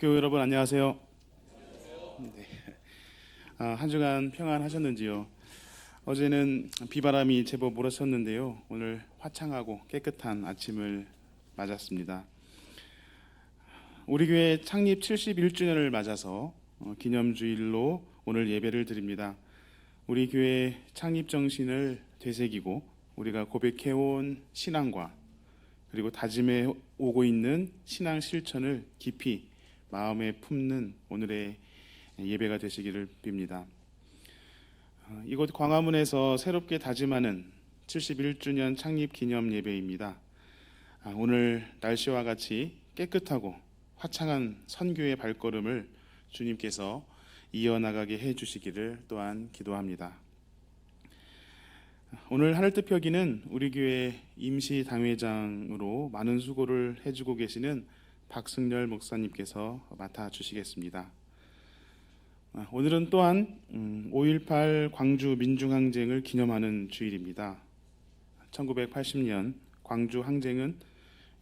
교회 여러분 안녕하세요. 네. 한 주간 평안하셨는지요? 어제는 비바람이 제법 몰아쳤는데요. 오늘 화창하고 깨끗한 아침을 맞았습니다. 우리 교회 창립 71주년을 맞아서 기념주일로 오늘 예배를 드립니다. 우리 교회 창립 정신을 되새기고 우리가 고백해온 신앙과 그리고 다짐해 오고 있는 신앙 실천을 깊이 마음에 품는 오늘의 예배가 되시기를 빕니다. 이곳 광화문에서 새롭게 다짐하는 71주년 창립 기념 예배입니다. 오늘 날씨와 같이 깨끗하고 화창한 선교의 발걸음을 주님께서 이어나가게 해주시기를 또한 기도합니다. 오늘 하늘뜻 펴기는 우리 교회 임시 당회장으로 많은 수고를 해주고 계시는 박승열 목사님께서 맡아주시겠습니다. 오늘은 또한 5.18 광주 민중항쟁을 기념하는 주일입니다. 1980년 광주 항쟁은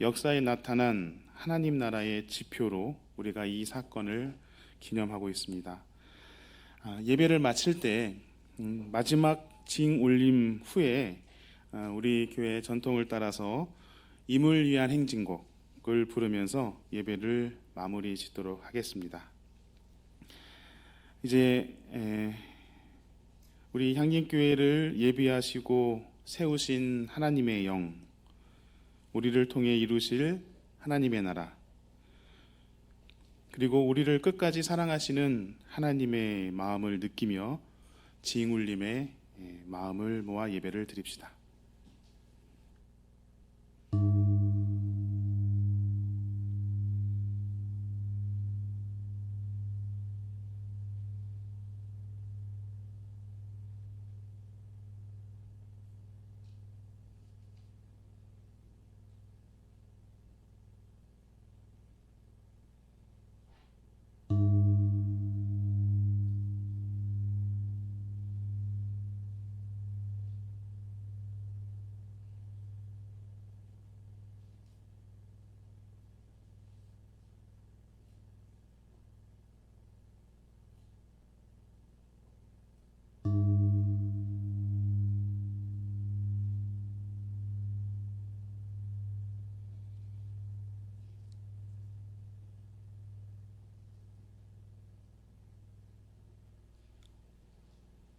역사에 나타난 하나님 나라의 지표로 우리가 이 사건을 기념하고 있습니다. 예배를 마칠 때 마지막 징 올림 후에 우리 교회 전통을 따라서 임을 위한 행진곡을 부르면서 예배를 마무리 짓도록 하겠습니다. 이제 우리 향림교회를 예비하시고 세우신 하나님의 영, 우리를 통해 이루실 하나님의 나라, 그리고 우리를 끝까지 사랑하시는 하나님의 마음을 느끼며 징울림의 마음을 모아 예배를 드립시다.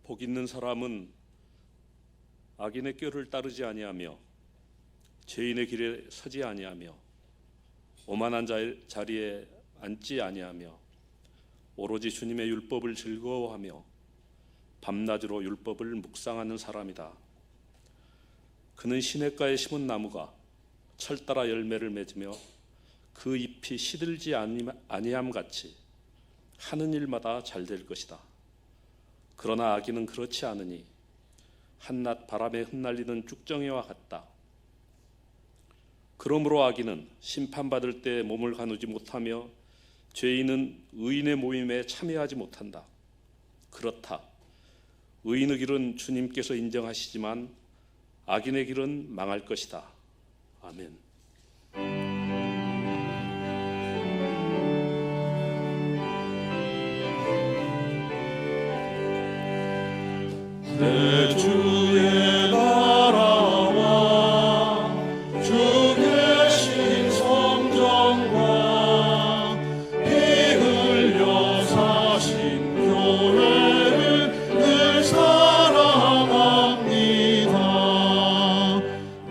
복 있는 사람은 악인의 꾀를 따르지 아니하며 죄인의 길에 서지 아니하며 오만한 자리에 앉지 아니하며 오로지 주님의 율법을 즐거워하며 밤낮으로 율법을 묵상하는 사람이다. 그는 시냇가에 심은 나무가 철따라 열매를 맺으며 그 잎이 시들지 아니함 같이 하는 일마다 잘 될 것이다. 그러나 악인은 그렇지 않으니 한낮 바람에 흩날리는 쭉정이와 같다. 그러므로 악인은 심판받을 때 몸을 가누지 못하며 죄인은 의인의 모임에 참여하지 못한다. 그렇다. 의인의 길은 주님께서 인정하시지만 악인의 길은 망할 것이다. 아멘. 내 주의 나라와 주 계신 성전과 피 흘려 사신 교회를 늘 사랑합니다.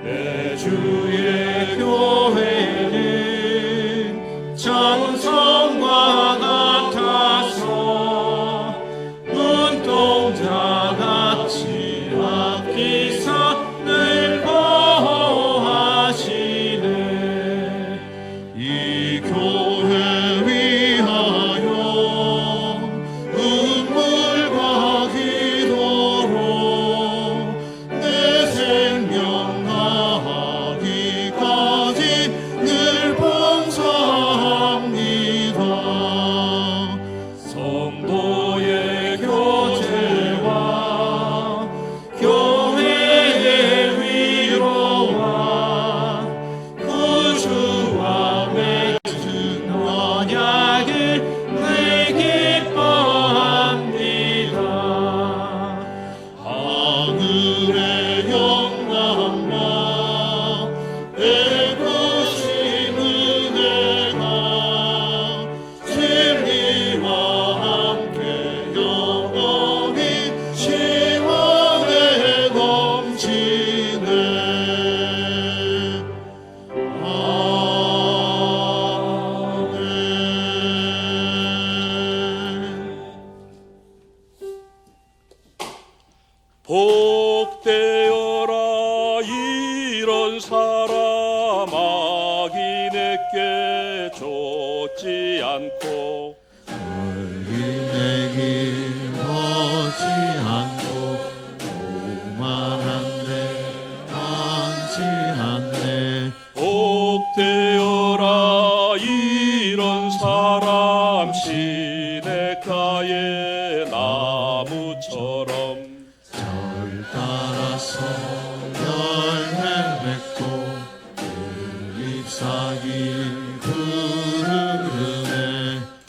내 주의 교회는 장성과 같아서 눈동자 같이 내게 줬지 않고 의인의 길 걷지 않고 오만한데 많지 않네. 복되어라 이런 사람 시냇가의 나무처럼 절 따라서 열매 맺고 그 잎사귀 부르르네.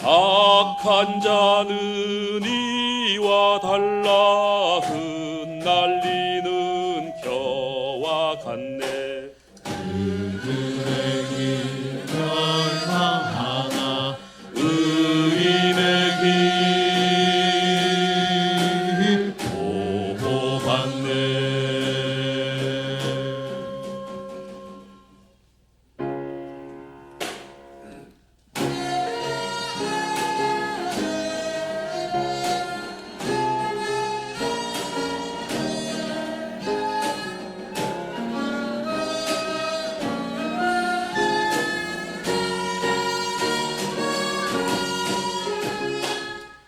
악한 자는 이와 달라 흩날리는 겨와 같네. 그들의 길 멸망하나 의인의 길 보호받네.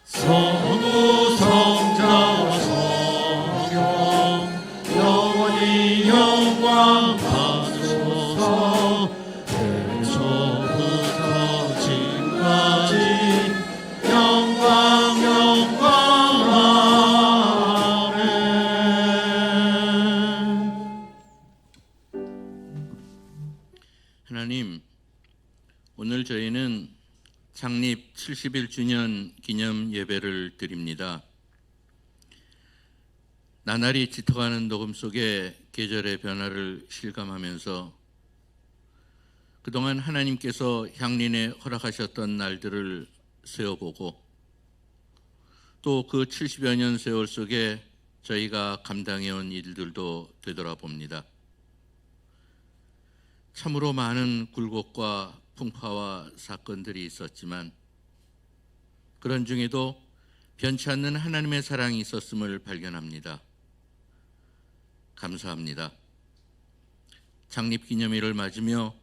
성부 성자 성령 영원히 영광 받으소서. 태초부터 지금까지 영광 영광 아멘. 하나님, 오늘 저희는 창립 71주년 기념 예배를 드립니다. 나날이 짙어가는 녹음 속에 계절의 변화를 실감하면서 그동안 하나님께서 향린에 허락하셨던 날들을 세어보고 또 그 70여 년 세월 속에 저희가 감당해온 일들도 되돌아봅니다. 참으로 많은 굴곡과 풍파와 사건들이 있었지만 그런 중에도 변치 않는 하나님의 사랑이 있었음을 발견합니다. 감사합니다. 창립기념일을 맞으며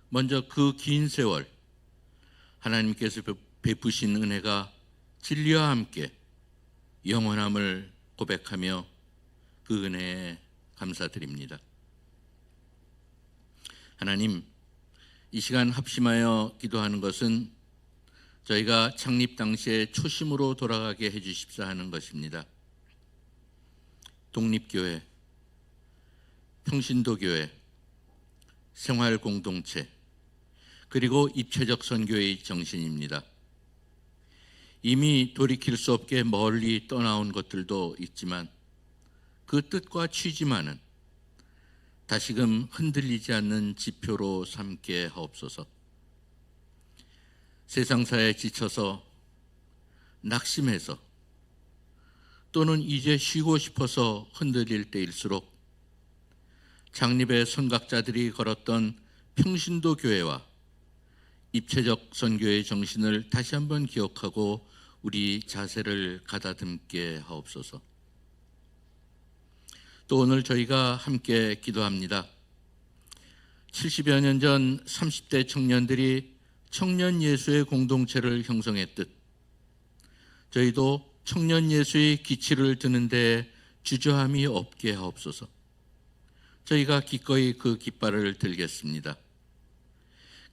먼저 그 긴 세월 하나님께서 베푸신 은혜가 진리와 함께 영원함을 고백하며 그 은혜에 감사드립니다. 하나님, 이 시간 합심하여 기도하는 것은 저희가 창립 당시에 초심으로 돌아가게 해주십사 하는 것입니다. 독립교회, 평신도교회, 생활공동체, 그리고 입체적 선교의 정신입니다. 이미 돌이킬 수 없게 멀리 떠나온 것들도 있지만 그 뜻과 취지만은 다시금 흔들리지 않는 지표로 삼게 하옵소서. 세상사에 지쳐서 낙심해서 또는 이제 쉬고 싶어서 흔들릴 때일수록 창립의 선각자들이 걸었던 평신도 교회와 입체적 선교의 정신을 다시 한번 기억하고 우리 자세를 가다듬게 하옵소서. 또 오늘 저희가 함께 기도합니다. 70여 년 전 30대 청년들이 청년 예수의 공동체를 형성했듯 저희도 청년 예수의 기치를 드는 데 주저함이 없게 하옵소서. 저희가 기꺼이 그 깃발을 들겠습니다.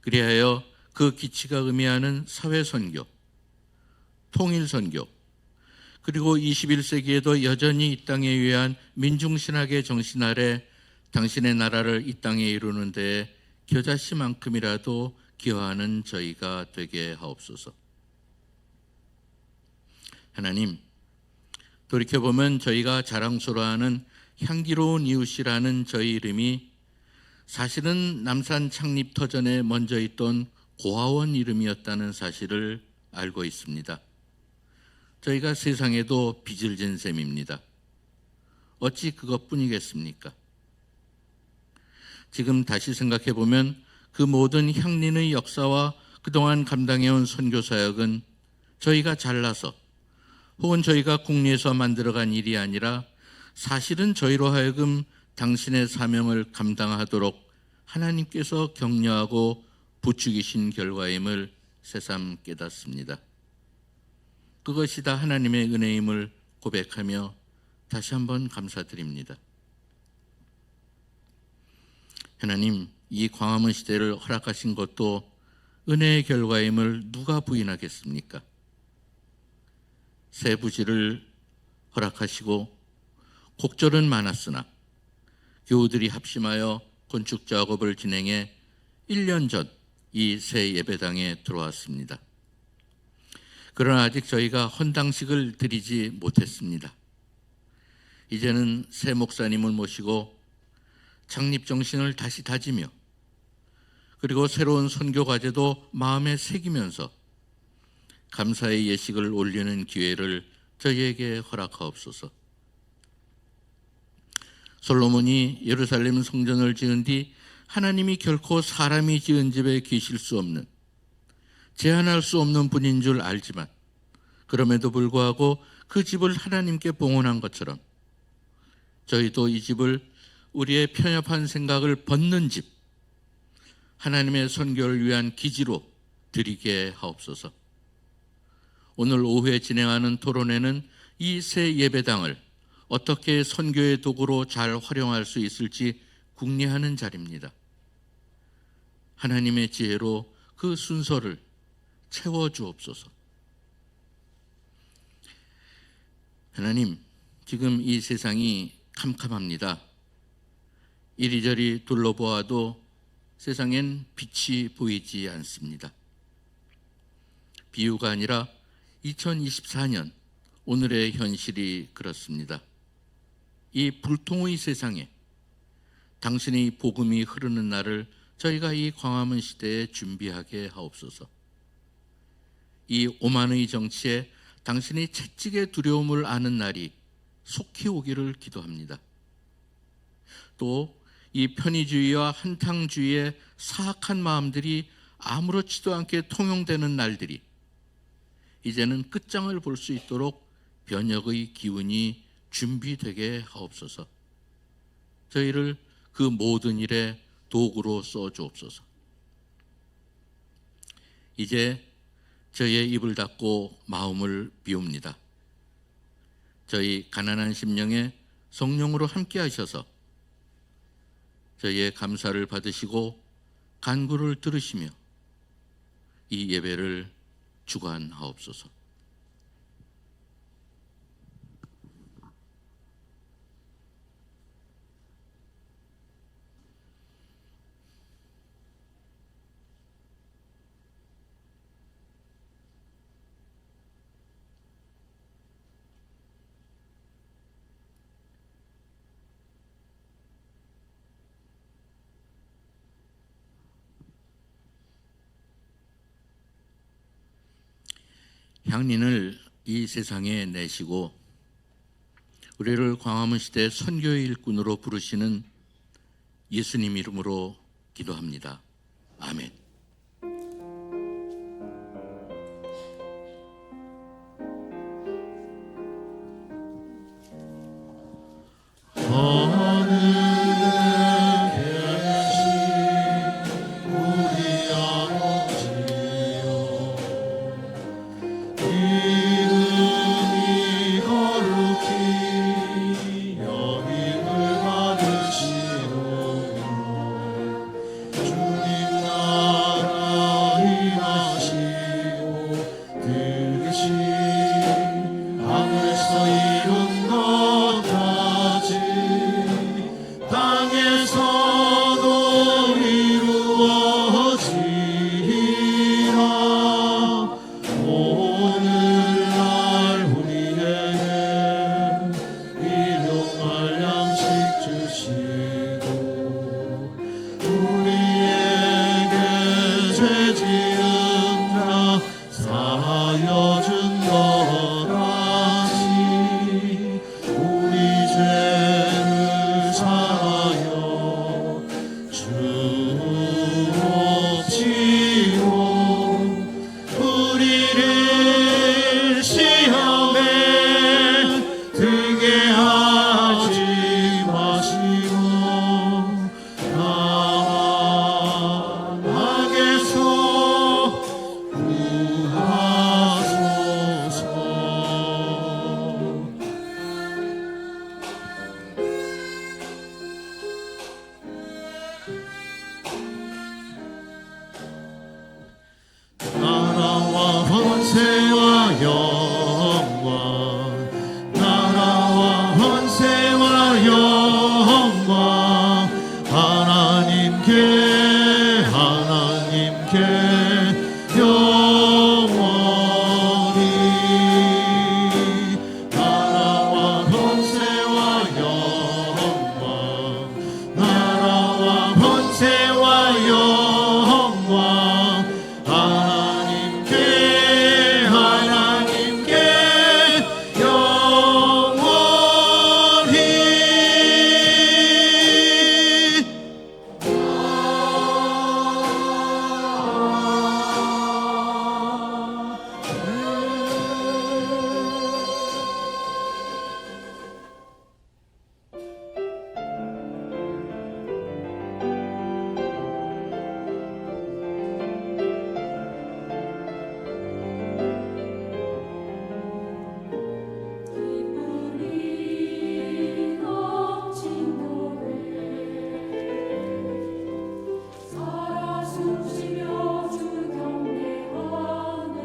그리하여 그 기치가 의미하는 사회선교, 통일선교, 그리고 21세기에도 여전히 이 땅에 위한 민중신학의 정신 아래 당신의 나라를 이 땅에 이루는 데에 겨자씨만큼이라도 기여하는 저희가 되게 하옵소서. 하나님, 돌이켜보면 저희가 자랑스러워하는 향기로운 이웃이라는 저희 이름이 사실은 남산 창립 터전에 먼저 있던 고아원 이름이었다는 사실을 알고 있습니다. 저희가 세상에도 빚을 진 셈입니다. 어찌 그것뿐이겠습니까? 지금 다시 생각해보면 그 모든 향린의 역사와 그동안 감당해온 선교사역은 저희가 잘나서 혹은 저희가 궁리에서 만들어간 일이 아니라 사실은 저희로 하여금 당신의 사명을 감당하도록 하나님께서 격려하고 부추기신 결과임을 새삼 깨닫습니다. 그것이 다 하나님의 은혜임을 고백하며 다시 한번 감사드립니다. 하나님, 이 광화문 시대를 허락하신 것도 은혜의 결과임을 누가 부인하겠습니까? 새 부지를 허락하시고 곡절은 많았으나 교우들이 합심하여 건축 작업을 진행해 1년 전 이 새 예배당에 들어왔습니다. 그러나 아직 저희가 헌당식을 드리지 못했습니다. 이제는 새 목사님을 모시고 창립 정신을 다시 다지며 그리고 새로운 선교 과제도 마음에 새기면서 감사의 예식을 올리는 기회를 저희에게 허락하옵소서. 솔로몬이 예루살렘 성전을 지은 뒤 하나님이 결코 사람이 지은 집에 계실 수 없는, 제한할 수 없는 분인 줄 알지만 그럼에도 불구하고 그 집을 하나님께 봉헌한 것처럼 저희도 이 집을 우리의 편협한 생각을 벗는 집, 하나님의 선교를 위한 기지로 드리게 하옵소서. 오늘 오후에 진행하는 토론회는 이 새 예배당을 어떻게 선교의 도구로 잘 활용할 수 있을지 궁리하는 자리입니다. 하나님의 지혜로 그 순서를 채워주옵소서. 하나님, 지금 이 세상이 캄캄합니다. 이리저리 둘러보아도 세상엔 빛이 보이지 않습니다. 비유가 아니라 2024년 오늘의 현실이 그렇습니다. 이 불통의 세상에 당신의 복음이 흐르는 날을 저희가 이 광화문 시대에 준비하게 하옵소서. 이 오만의 정치에 당신의 채찍의 두려움을 아는 날이 속히 오기를 기도합니다. 또 이 편의주의와 한탕주의의 사악한 마음들이 아무렇지도 않게 통용되는 날들이 이제는 끝장을 볼 수 있도록 변혁의 기운이 준비되게 하옵소서. 저희를 그 모든 일에 도구로 써주옵소서. 이제 저희의 입을 닫고 마음을 비웁니다. 저희 가난한 심령에 성령으로 함께 하셔서 저희의 감사를 받으시고 간구를 들으시며 이 예배를 주관하옵소서. 향린을 이 세상에 내시고 우리를 광화문 시대 선교의 일꾼으로 부르시는 예수님 이름으로 기도합니다. 아멘. 하늘에 계신 우리 아버지여, 이름이 거룩히 여김을 받으시오며 주님 나라 영광 나라와 권세와 영광 하나님께 영원히 나라와 권세와 영광 나라와 권세와 영광 하나님께 영원히 기쁨이 넘친 교회 살아 숨쉬며 주 경배하네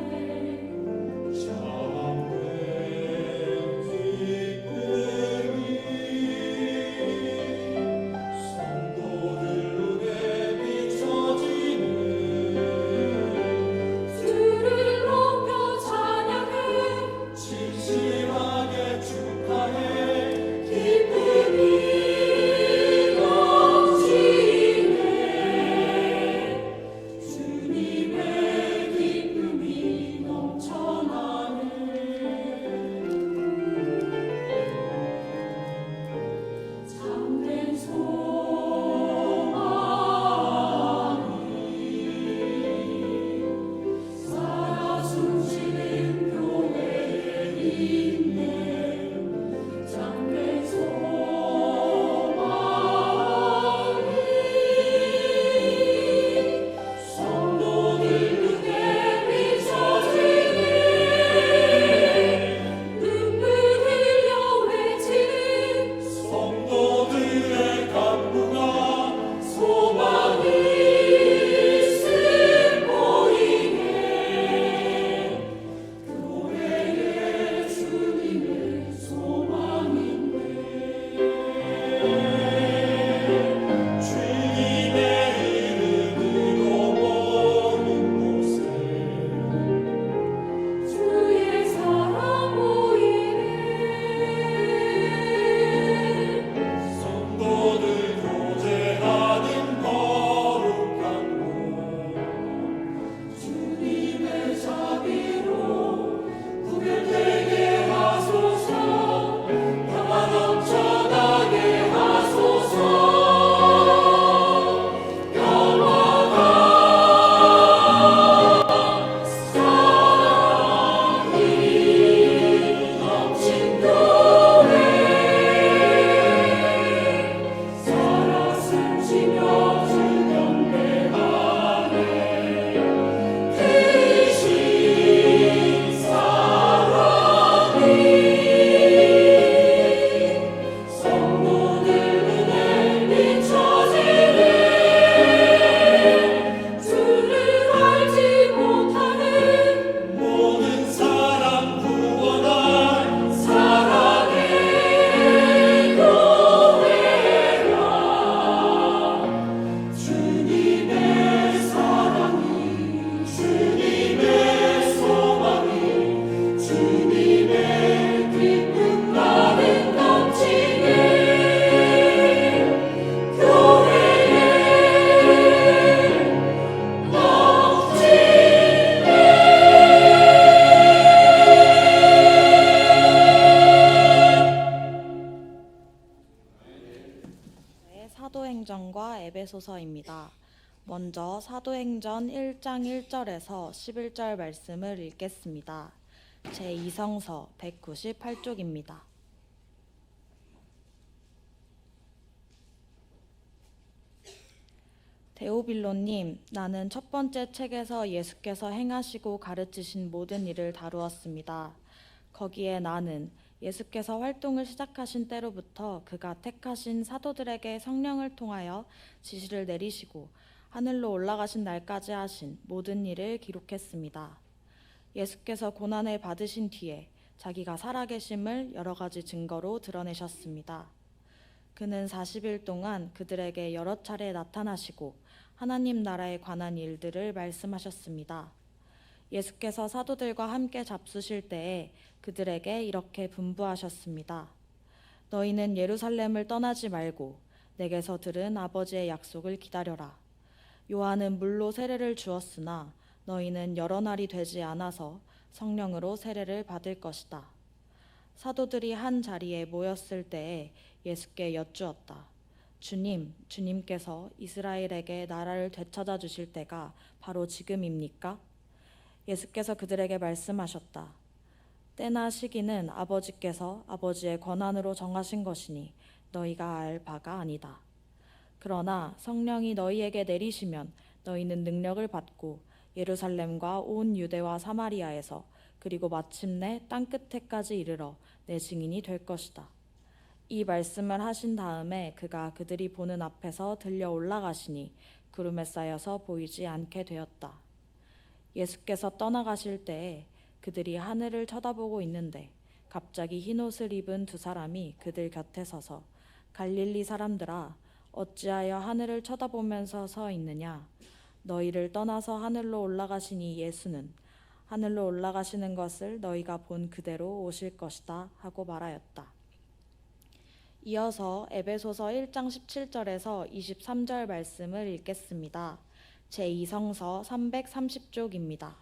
주를 높여 찬양해 진실하게 축하해 기쁨이 넘치네 주님의 기쁨이 넘쳐나네 참된 소망이 살아 숨쉬는 교회에 있네 참된 소망이 성도들 눈에 비춰지네 눈물 흘려 외치는 성도들의 간구가 소망이 있음 보이네 교회에 주님의 소망인데 주님의 이름으로 모든 곳에 주의 사랑 보이네 성도들 교제하는 거룩한 곳 주님의 자비로 구별되게 하소서 평화 넘쳐나게 하소서 영원한 사랑이 넘친 교회 살아 숨쉬며 주 경배하네 크신 사랑이 성도들 눈에 비춰지네 주를 알지 못하는 모든 사람 구원할 사랑의 교회라 주님의 사랑이 주님의 소망이 주님의 기쁨 나는 넘치네 교회에 네, 사도행전과 에베소서입니다. 먼저 사도행전 1장 1절에서 11절 말씀을 읽겠습니다. 제2성서 198쪽입니다. 데오빌로님, 나는 첫 번째 책에서 예수께서 행하시고 가르치신 모든 일을 다루었습니다. 거기에 나는 예수께서 활동을 시작하신 때로부터 그가 택하신 사도들에게 성령을 통하여 지시를 내리시고 하늘로 올라가신 날까지 하신 모든 일을 기록했습니다. 예수께서 고난을 받으신 뒤에 자기가 살아계심을 여러 가지 증거로 드러내셨습니다. 그는 40일 동안 그들에게 여러 차례 나타나시고 하나님 나라에 관한 일들을 말씀하셨습니다. 예수께서 사도들과 함께 잡수실 때에 그들에게 이렇게 분부하셨습니다. 너희는 예루살렘을 떠나지 말고 내게서 들은 아버지의 약속을 기다려라. 요한은 물로 세례를 주었으나 너희는 여러 날이 되지 않아서 성령으로 세례를 받을 것이다. 사도들이 한 자리에 모였을 때에 예수께 여쭈었다. 주님, 주님께서 이스라엘에게 나라를 되찾아 주실 때가 바로 지금입니까? 예수께서 그들에게 말씀하셨다. 때나 시기는 아버지께서 아버지의 권한으로 정하신 것이니 너희가 알 바가 아니다. 그러나 성령이 너희에게 내리시면 너희는 능력을 받고 예루살렘과 온 유대와 사마리아에서 그리고 마침내 땅끝에까지 이르러 내 증인이 될 것이다. 이 말씀을 하신 다음에 그가 그들이 보는 앞에서 들려 올라가시니 구름에 쌓여서 보이지 않게 되었다. 예수께서 떠나가실 때에 그들이 하늘을 쳐다보고 있는데 갑자기 흰옷을 입은 두 사람이 그들 곁에 서서 갈릴리 사람들아 어찌하여 하늘을 쳐다보면서 서 있느냐? 너희를 떠나서 하늘로 올라가신 이 예수는 하늘로 올라가시는 것을 너희가 본 그대로 오실 것이다 하고 말하였다. 이어서 에베소서 1장 17절에서 23절 말씀을 읽겠습니다. 제2성서 330쪽입니다.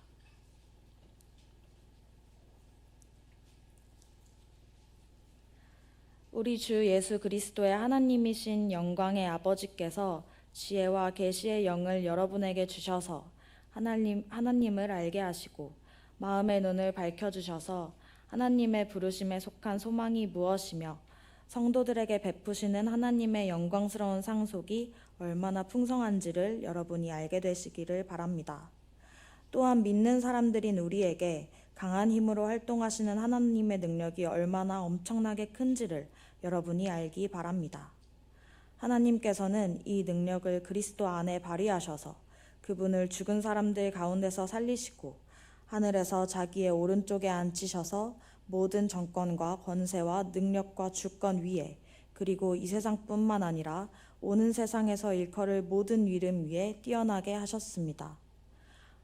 우리 주 예수 그리스도의 하나님이신 영광의 아버지께서 지혜와 계시의 영을 여러분에게 주셔서 하나님을 알게 하시고 마음의 눈을 밝혀주셔서 하나님의 부르심에 속한 소망이 무엇이며 성도들에게 베푸시는 하나님의 영광스러운 상속이 얼마나 풍성한지를 여러분이 알게 되시기를 바랍니다. 또한 믿는 사람들인 우리에게 강한 힘으로 활동하시는 하나님의 능력이 얼마나 엄청나게 큰지를 여러분이 알기 바랍니다. 하나님께서는 이 능력을 그리스도 안에 발휘하셔서 그분을 죽은 사람들 가운데서 살리시고 하늘에서 자기의 오른쪽에 앉히셔서 모든 정권과 권세와 능력과 주권 위에 그리고 이 세상뿐만 아니라 오는 세상에서 일컬을 모든 이름 위에 뛰어나게 하셨습니다.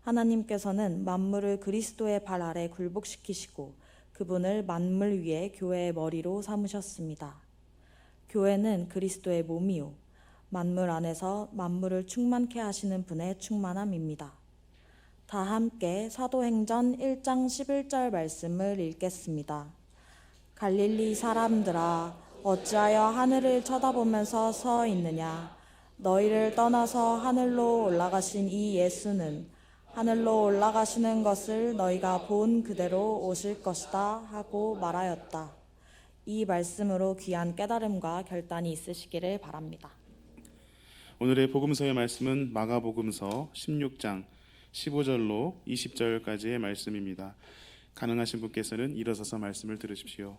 하나님께서는 만물을 그리스도의 발 아래 굴복시키시고 그분을 만물 위에 교회의 머리로 삼으셨습니다. 교회는 그리스도의 몸이요 만물 안에서 만물을 충만케 하시는 분의 충만함입니다. 다 함께 사도행전 1장 11절 말씀을 읽겠습니다. 갈릴리 사람들아 어찌하여 하늘을 쳐다보면서 서 있느냐? 너희를 떠나서 하늘로 올라가신 이 예수는 하늘로 올라가시는 것을 너희가 본 그대로 오실 것이다 하고 말하였다. 이 말씀으로 귀한 깨달음과 결단이 있으시기를 바랍니다. 오늘의 복음서의 말씀은 마가복음서 16장 15절로 20절까지의 말씀입니다. 가능하신 분께서는 일어서서 말씀을 들으십시오.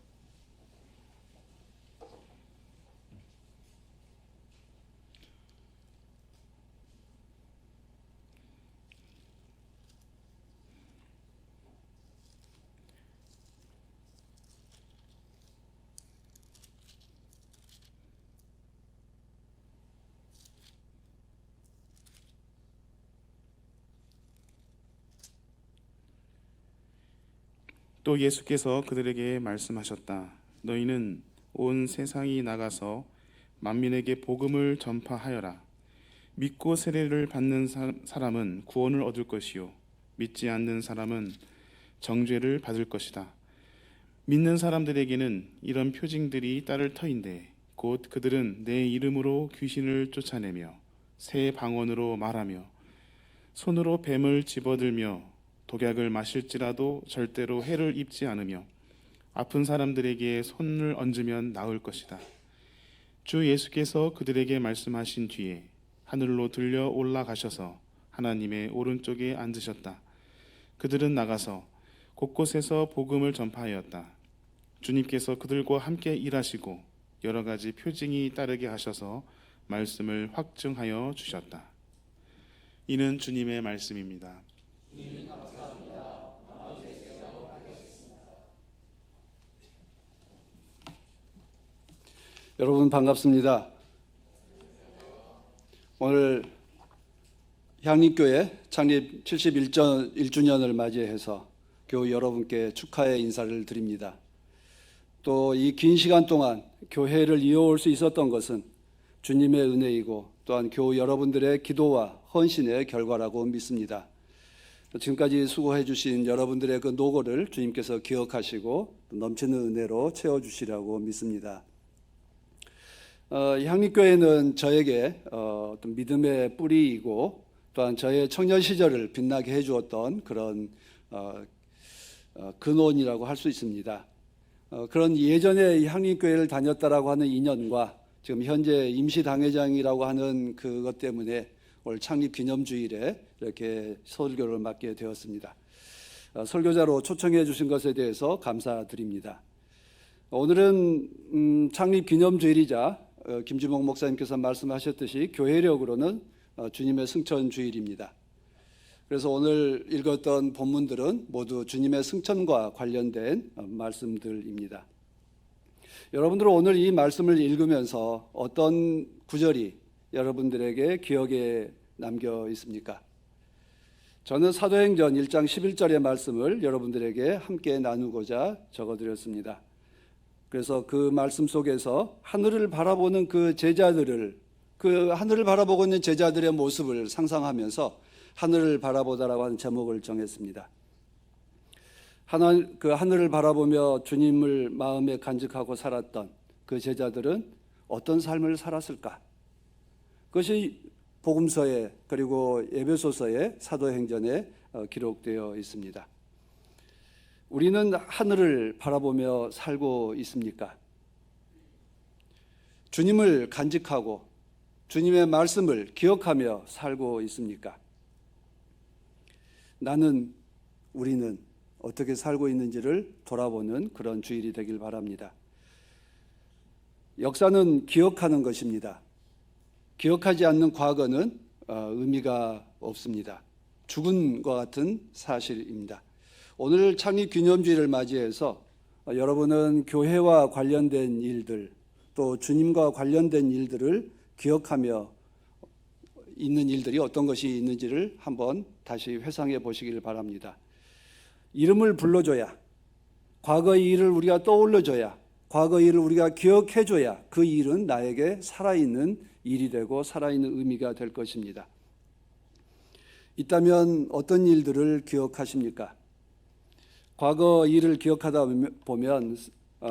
또 예수께서 그들에게 말씀하셨다. 너희는 온 세상이 나가서 만민에게 복음을 전파하여라. 믿고 세례를 받는 사람은 구원을 얻을 것이요 믿지 않는 사람은 정죄를 받을 것이다. 믿는 사람들에게는 이런 표징들이 따를 터인데 곧 그들은 내 이름으로 귀신을 쫓아내며 새 방언으로 말하며 손으로 뱀을 집어들며 독약을 마실지라도 절대로 해를 입지 않으며 아픈 사람들에게 손을 얹으면 나을 것이다. 주 예수께서 그들에게 말씀하신 뒤에 하늘로 들려 올라가셔서 하나님의 오른쪽에 앉으셨다. 그들은 나가서 곳곳에서 복음을 전파하였다. 주님께서 그들과 함께 일하시고 여러 가지 표징이 따르게 하셔서 말씀을 확증하여 주셨다. 이는 주님의 말씀입니다. 여러분 반갑습니다. 오늘 향림교회 창립 71주년을 맞이해서 교우 여러분께 축하의 인사를 드립니다. 또 이 긴 시간 동안 교회를 이어올 수 있었던 것은 주님의 은혜이고 또한 교우 여러분들의 기도와 헌신의 결과라고 믿습니다. 지금까지 수고해 주신 여러분들의 그 노고를 주님께서 기억하시고 넘치는 은혜로 채워주시라고 믿습니다. 향림교회는 저에게 어떤 믿음의 뿌리이고 또한 저의 청년 시절을 빛나게 해주었던 그런 근원이라고 할 수 있습니다. 그런 예전에 향림교회를 다녔다라고 하는 인연과 지금 현재 임시당회장이라고 하는 그것 때문에 올 창립 기념주일에 이렇게 설교를 맡게 되었습니다. 설교자로 초청해 주신 것에 대해서 감사드립니다. 오늘은 창립 기념주일이자 김주목 목사님께서 말씀하셨듯이 교회력으로는 주님의 승천 주일입니다. 그래서 오늘 읽었던 본문들은 모두 주님의 승천과 관련된 말씀들입니다. 여러분들은 오늘 이 말씀을 읽으면서 어떤 구절이 여러분들에게 기억에 남겨 있습니까? 저는 사도행전 1장 11절의 말씀을 여러분들에게 함께 나누고자 적어드렸습니다. 그래서 그 말씀 속에서 하늘을 바라보는 그 제자들을, 그 하늘을 바라보고 있는 제자들의 모습을 상상하면서 하늘을 바라보다라고 하는 제목을 정했습니다. 그 하늘을 바라보며 주님을 마음에 간직하고 살았던 그 제자들은 어떤 삶을 살았을까? 그것이 복음서에 그리고 에베소서의 사도행전에 기록되어 있습니다. 우리는 하늘을 바라보며 살고 있습니까? 주님을 간직하고 주님의 말씀을 기억하며 살고 있습니까? 나는, 우리는 어떻게 살고 있는지를 돌아보는 그런 주일이 되길 바랍니다. 역사는 기억하는 것입니다. 기억하지 않는 과거는 의미가 없습니다. 죽은 것 같은 사실입니다. 오늘 창립 기념주일을 맞이해서 여러분은 교회와 관련된 일들, 또 주님과 관련된 일들을 기억하며 있는 일들이 어떤 것이 있는지를 한번 다시 회상해 보시길 바랍니다. 이름을 불러줘야, 과거의 일을 우리가 떠올려줘야, 과거의 일을 우리가 기억해줘야 그 일은 나에게 살아있는 일이 되고 살아있는 의미가 될 것입니다. 있다면 어떤 일들을 기억하십니까? 과거 일을 기억하다 보면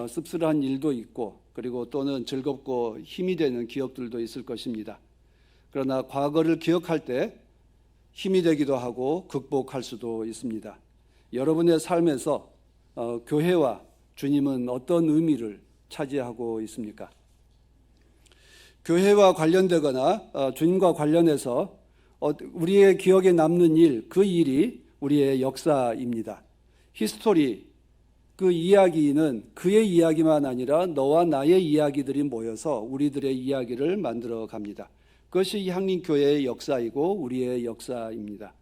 씁쓸한 일도 있고 그리고 또는 즐겁고 힘이 되는 기억들도 있을 것입니다. 그러나 과거를 기억할 때 힘이 되기도 하고 극복할 수도 있습니다. 여러분의 삶에서 교회와 주님은 어떤 의미를 차지하고 있습니까? 교회와 관련되거나 주님과 관련해서 우리의 기억에 남는 일, 그 일이 우리의 역사입니다. 히스토리, 그 이야기는 그의 이야기만 아니라 너와 나의 이야기들이 모여서 우리들의 이야기를 만들어 갑니다. 그것이 향림교회의 역사이고 우리의 역사입니다.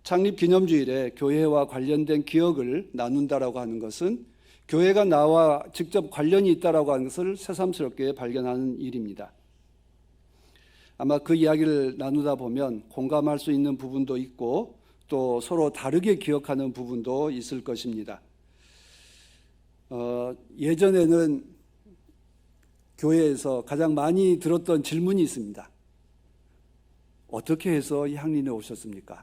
창립 기념주일에 교회와 관련된 기억을 나눈다라고 하는 것은 교회가 나와 직접 관련이 있다라고 하는 것을 새삼스럽게 발견하는 일입니다. 아마 그 이야기를 나누다 보면 공감할 수 있는 부분도 있고 또 서로 다르게 기억하는 부분도 있을 것입니다. 예전에는 교회에서 가장 많이 들었던 질문이 있습니다. 어떻게 해서 향림에 오셨습니까?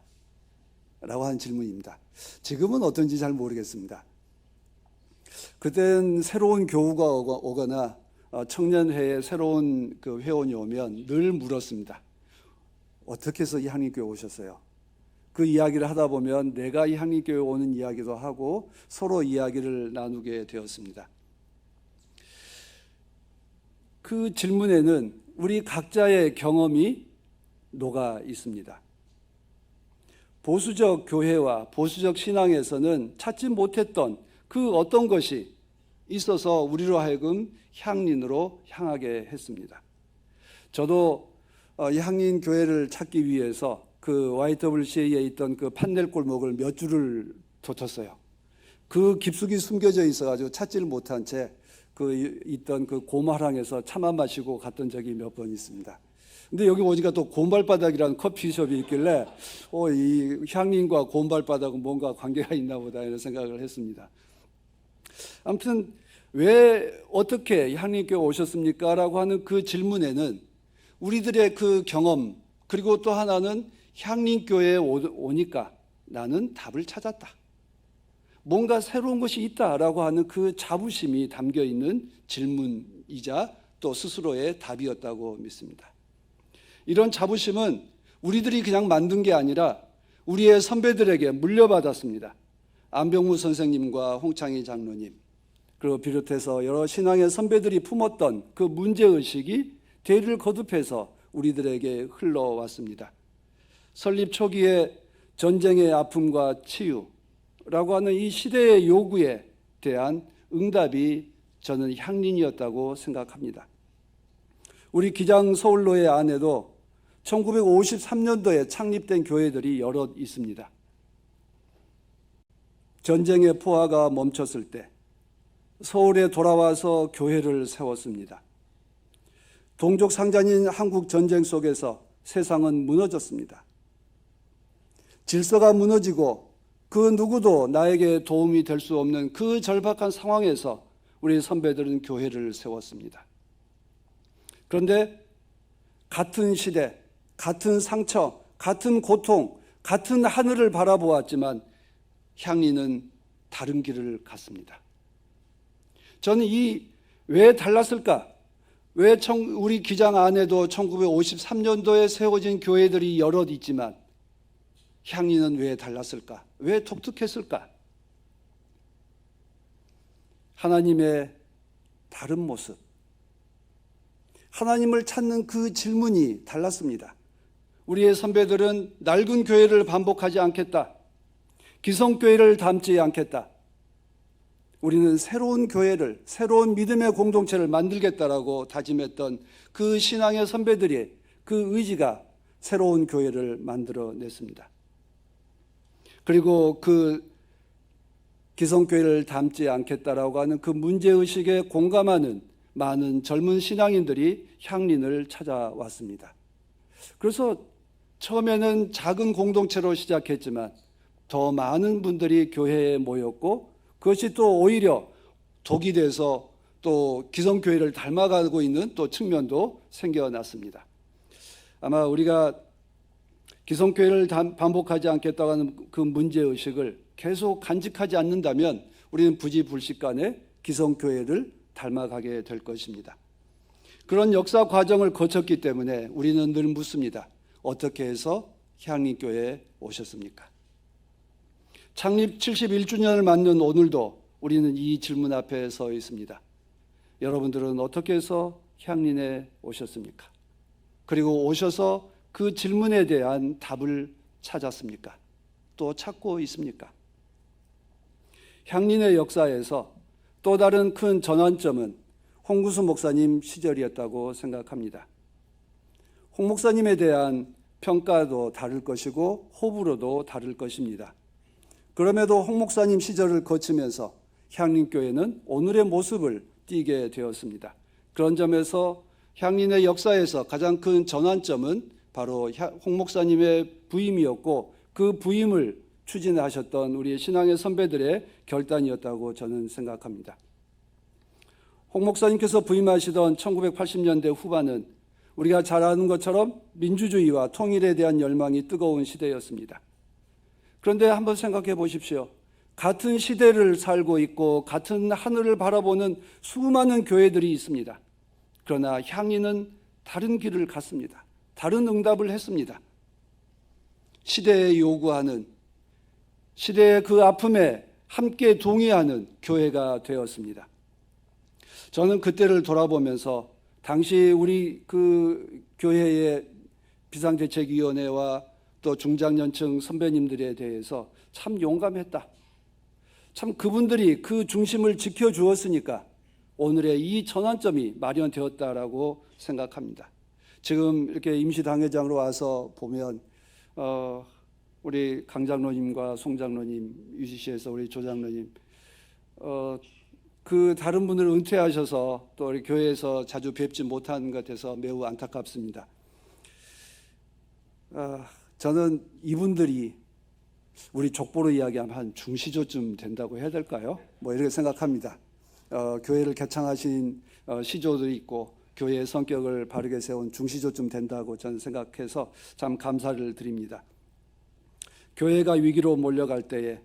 라고 하는 질문입니다. 지금은 어떤지 잘 모르겠습니다. 그땐 새로운 교우가 오거나 청년회에 새로운 그 회원이 오면 늘 물었습니다. 어떻게 해서 이 향림교회 오셨어요? 그 이야기를 하다 보면 내가 이 향림교회 오는 이야기도 하고 서로 이야기를 나누게 되었습니다. 그 질문에는 우리 각자의 경험이 녹아 있습니다. 보수적 교회와 보수적 신앙에서는 찾지 못했던 그 어떤 것이 있어서 우리로 하여금 향린으로 향하게 했습니다. 저도 향린 교회를 찾기 위해서 그 YWCA에 있던 그 판넬 골목을 몇 줄을 뒀었어요. 그 깊숙이 숨겨져 있어가지고 찾지를 못한 채 있던 그 곰화랑에서 차만 마시고 갔던 적이 몇 번 있습니다. 근데 여기 오니까 또 곰발바닥이라는 커피숍이 있길래 이 향림과 곰발바닥은 뭔가 관계가 있나 보다 이런 생각을 했습니다. 아무튼 왜 어떻게 향림교회 오셨습니까? 라고 하는 그 질문에는 우리들의 그 경험, 그리고 또 하나는 향림교회에 오니까 나는 답을 찾았다, 뭔가 새로운 것이 있다라고 하는 그 자부심이 담겨 있는 질문이자 또 스스로의 답이었다고 믿습니다. 이런 자부심은 우리들이 그냥 만든 게 아니라 우리의 선배들에게 물려받았습니다. 안병무 선생님과 홍창희 장로님, 그리고 비롯해서 여러 신앙의 선배들이 품었던 그 문제의식이 대를 거듭해서 우리들에게 흘러왔습니다. 설립 초기에 전쟁의 아픔과 치유라고 하는 이 시대의 요구에 대한 응답이 저는 향린이었다고 생각합니다. 우리 기장 서울로의 안에도 1953년도에 창립된 교회들이 여럿 있습니다. 전쟁의 포화가 멈췄을 때 서울에 돌아와서 교회를 세웠습니다. 동족 상잔인 한국 전쟁 속에서 세상은 무너졌습니다. 질서가 무너지고 그 누구도 나에게 도움이 될 수 없는 그 절박한 상황에서 우리 선배들은 교회를 세웠습니다. 그런데 같은 시대, 같은 상처, 같은 고통, 같은 하늘을 바라보았지만 향리는 다른 길을 갔습니다. 저는 왜 달랐을까? 왜 우리 기장 안에도 1953년도에 세워진 교회들이 여럿 있지만 향리는 왜 달랐을까? 왜 독특했을까? 하나님의 다른 모습, 하나님을 찾는 그 질문이 달랐습니다. 우리의 선배들은 낡은 교회를 반복하지 않겠다, 기성교회를 닮지 않겠다, 우리는 새로운 교회를, 새로운 믿음의 공동체를 만들겠다라고 다짐했던 그 신앙의 선배들의 그 의지가 새로운 교회를 만들어냈습니다. 그리고 그 기성교회를 닮지 않겠다라고 하는 그 문제의식에 공감하는 많은 젊은 신앙인들이 향린을 찾아왔습니다. 그래서 처음에는 작은 공동체로 시작했지만 더 많은 분들이 교회에 모였고 그것이 또 오히려 독이 돼서 또 기성교회를 닮아가고 있는 또 측면도 생겨났습니다. 아마 우리가 기성교회를 반복하지 않겠다고 하는 그 문제의식을 계속 간직하지 않는다면 우리는 부지불식간에 기성교회를 닮아가게 될 것입니다. 그런 역사 과정을 거쳤기 때문에 우리는 늘 묻습니다. 어떻게 해서 향림교회에 오셨습니까? 창립 71주년을 맞는 오늘도 우리는 이 질문 앞에 서 있습니다. 여러분들은 어떻게 해서 향린에 오셨습니까? 그리고 오셔서 그 질문에 대한 답을 찾았습니까? 또 찾고 있습니까? 향린의 역사에서 또 다른 큰 전환점은 홍구수 목사님 시절이었다고 생각합니다. 홍 목사님에 대한 평가도 다를 것이고 호불호도 다를 것입니다. 그럼에도 홍 목사님 시절을 거치면서 향림교회는 오늘의 모습을 띠게 되었습니다. 그런 점에서 향린의 역사에서 가장 큰 전환점은 바로 홍 목사님의 부임이었고 그 부임을 추진하셨던 우리 신앙의 선배들의 결단이었다고 저는 생각합니다. 홍 목사님께서 부임하시던 1980년대 후반은 우리가 잘 아는 것처럼 민주주의와 통일에 대한 열망이 뜨거운 시대였습니다. 그런데 한번 생각해 보십시오. 같은 시대를 살고 있고 같은 하늘을 바라보는 수많은 교회들이 있습니다. 그러나 향리는 다른 길을 갔습니다. 다른 응답을 했습니다. 시대에 요구하는, 시대의 그 아픔에 함께 동의하는 교회가 되었습니다. 저는 그때를 돌아보면서 당시 우리 그 교회의 비상대책위원회와 또 중장년층 선배님들에 대해서 참 용감했다. 참 그분들이 그 중심을 지켜주었으니까 오늘의 이 전환점이 마련되었다라고 생각합니다. 지금 이렇게 임시당회장으로 와서 보면 우리 강 장로님과 송 장로님, UCC에서 우리 조 장로님 그 다른 분을 은퇴하셔서 또 우리 교회에서 자주 뵙지 못하는 것 같아서 매우 안타깝습니다. 저는 이분들이 우리 족보로 이야기하면 한 중시조쯤 된다고 해야 될까요? 뭐 이렇게 생각합니다. 교회를 개창하신 시조도 있고 교회의 성격을 바르게 세운 중시조쯤 된다고 저는 생각해서 참 감사를 드립니다. 교회가 위기로 몰려갈 때에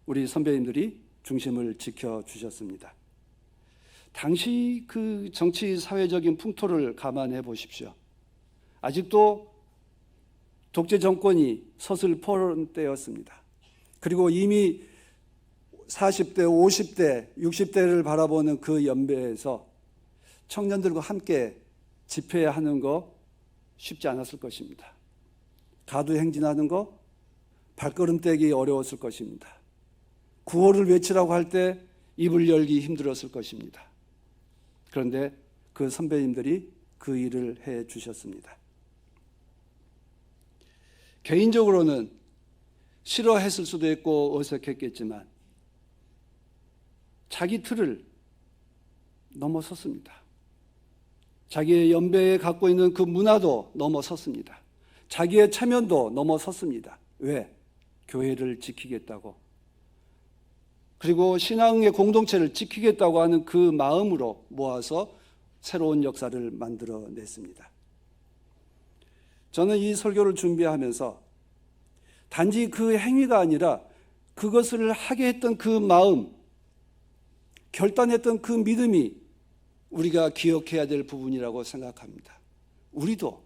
우리 선배님들이 중심을 지켜주셨습니다. 당시 그 정치 사회적인 풍토를 감안해 보십시오. 아직도 독재 정권이 서슬퍼런 때였습니다. 그리고 이미 40대, 50대, 60대를 바라보는 그 연배에서 청년들과 함께 집회하는 거 쉽지 않았을 것입니다. 가두행진하는 거 발걸음 떼기 어려웠을 것입니다. 구호를 외치라고 할 때 입을 열기 힘들었을 것입니다. 그런데 그 선배님들이 그 일을 해 주셨습니다. 개인적으로는 싫어했을 수도 있고 어색했겠지만 자기 틀을 넘어섰습니다. 자기의 연배에 갖고 있는 그 문화도 넘어섰습니다. 자기의 체면도 넘어섰습니다. 왜? 교회를 지키겠다고. 그리고 신앙의 공동체를 지키겠다고 하는 그 마음으로 모아서 새로운 역사를 만들어냈습니다. 저는 이 설교를 준비하면서 단지 그 행위가 아니라 그것을 하게 했던 그 마음, 결단했던 그 믿음이 우리가 기억해야 될 부분이라고 생각합니다. 우리도